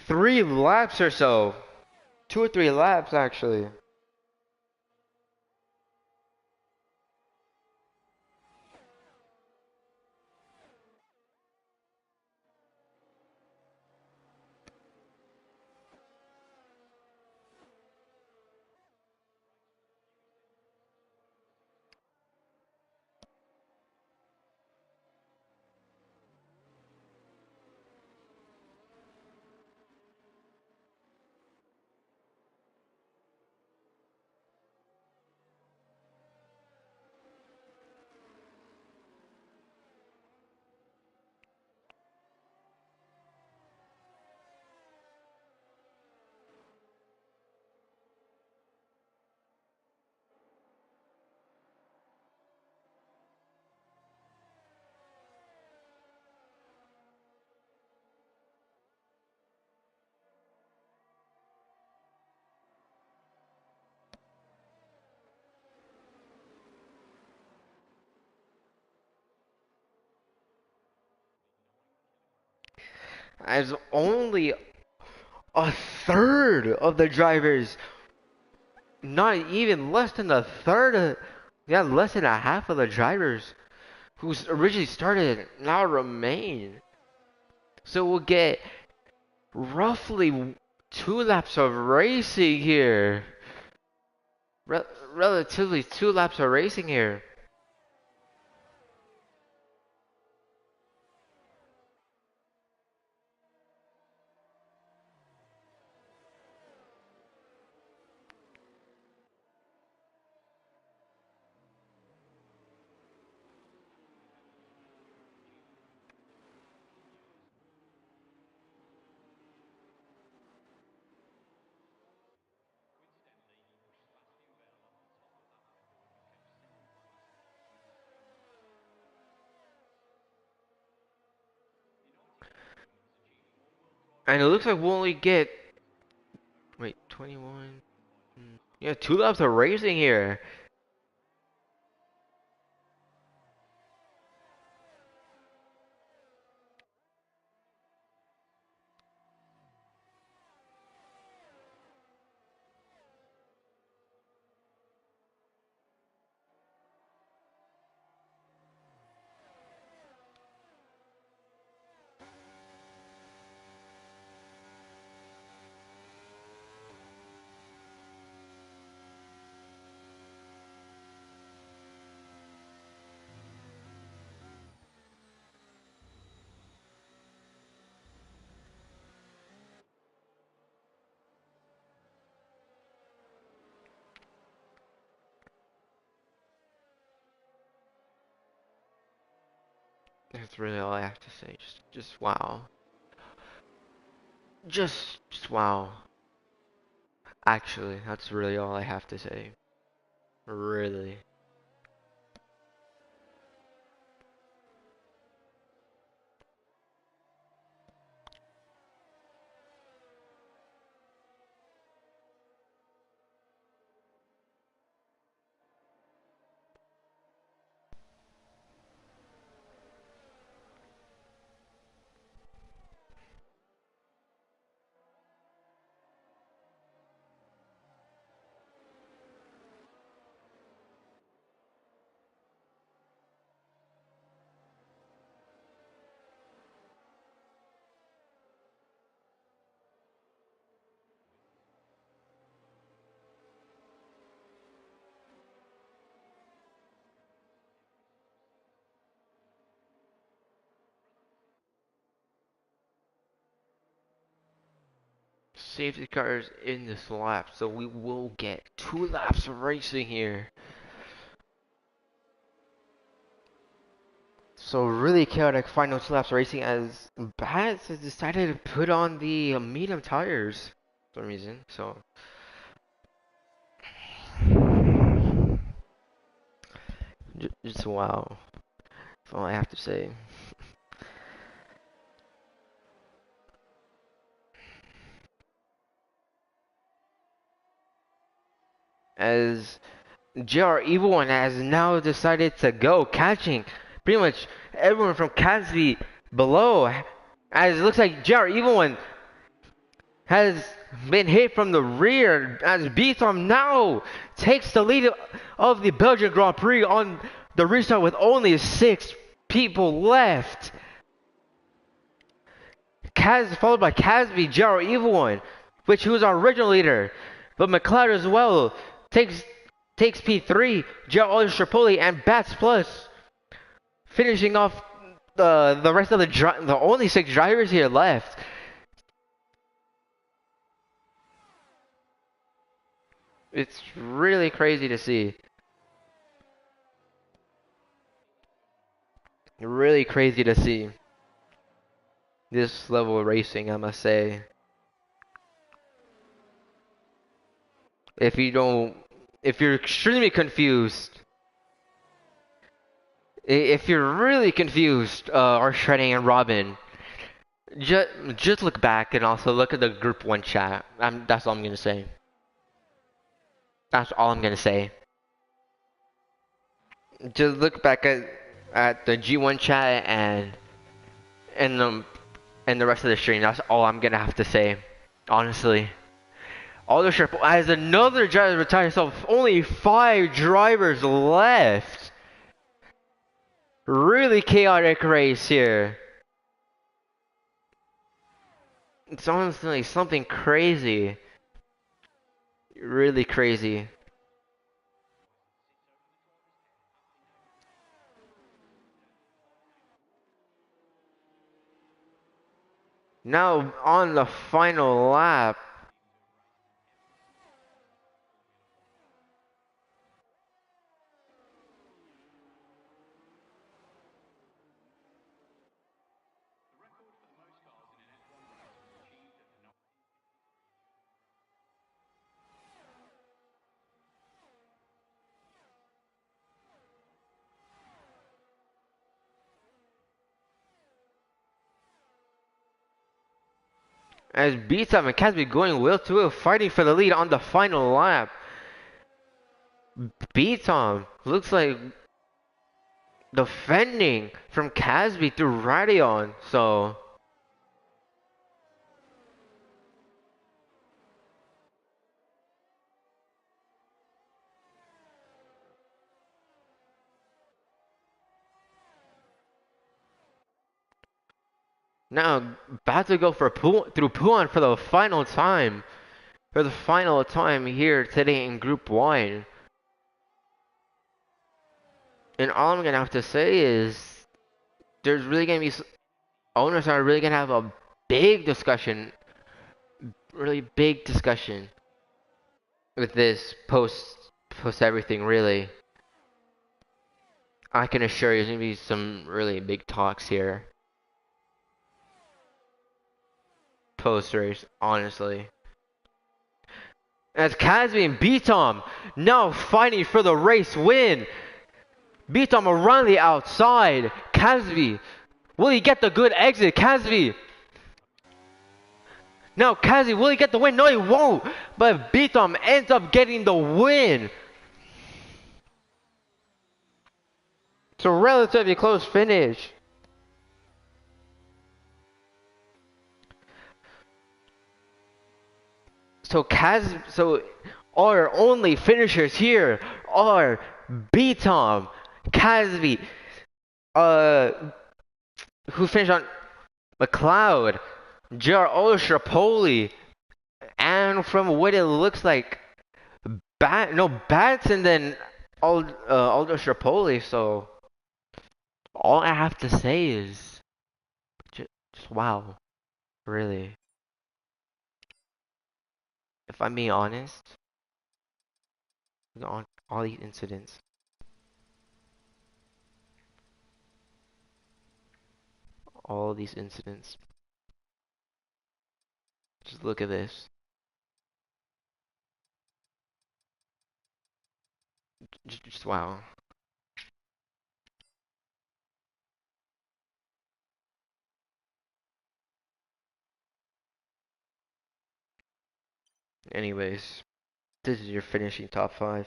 3 laps or so. 2 or 3 laps actually. As only a third of the drivers, not even less than a third, less than a half of the drivers who originally started now remain. So we'll get roughly 2 laps of racing here. Relatively 2 laps of racing here. And it looks like we'll only get, wait, 21. Yeah, 2 laps of racing here. That's really all I have to say. Just wow. Just wow. Actually, that's really all I have to say. Really. Safety cars in this lap, so we will get 2 laps of racing here. So really chaotic final 2 laps of racing as Bats has decided to put on the medium tires for some reason. So just wow. That's all I have to say. As JR Evil One has now decided to go, catching pretty much everyone from Casby below. As it looks like JR Evil One has been hit from the rear, as Beatham now takes the lead of the Belgian Grand Prix on the restart with only 6 people left. Followed by Casby, JR Evil One, which was our original leader, but McLeod as well takes P3, Joe Strapoli, and Bats Plus, finishing off the rest of the only 6 drivers here left. It's really crazy to see. Really crazy to see this level of racing, I must say. If you're extremely confused, if you're really confused, Shredding and Robin, just look back and also look at the Group 1 chat. That's all I'm gonna say. That's all I'm gonna say. Just look back at the G1 chat and the and the rest of the stream. That's all I'm gonna have to say. Honestly. All the triple as another driver retires, so only 5 drivers left. Really chaotic race here. It's honestly something crazy. Really crazy. Now on the final lap. As Beats-Up and Casby going wheel to wheel, fighting for the lead on the final lap. Beats-Up looks like defending from Casby through Radeon. So now about to go for through Puan for the final time. For the final time here today in Group 1. And all I'm going to have to say is there's really going to be owners are really going to have a big discussion, really big discussion with this post everything really. I can assure you there's going to be some really big talks here. Post race, honestly. As Kazmi and Beatom now fighting for the race win. Beatom around the outside. Kazmi, will he get the good exit? Kazmi. Now Kazmi, will he get the win? No, he won't. But Beatom ends up getting the win. It's a relatively close finish. So our only finishers here are Beatom, Kazmi, who finished on McLeod, Jar Olstrapoli, and from what it looks like, Bats, and then Aldo Strapoli. So all I have to say is just wow, really. If I'm being honest, on all these incidents, all these incidents. Just look at this. Just wow. Anyways, this is your finishing top 5.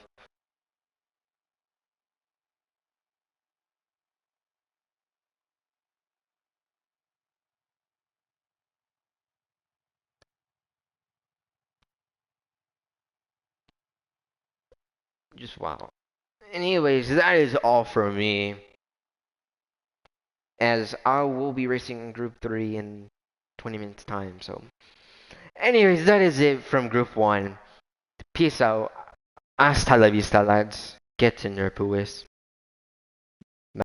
Just wow. Anyways, that is all for me. As I will be racing Group 3 in 20 minutes time. So, anyways, that is it from Group 1. Peace out. Hasta la vista, lads. Get to Nerpuis.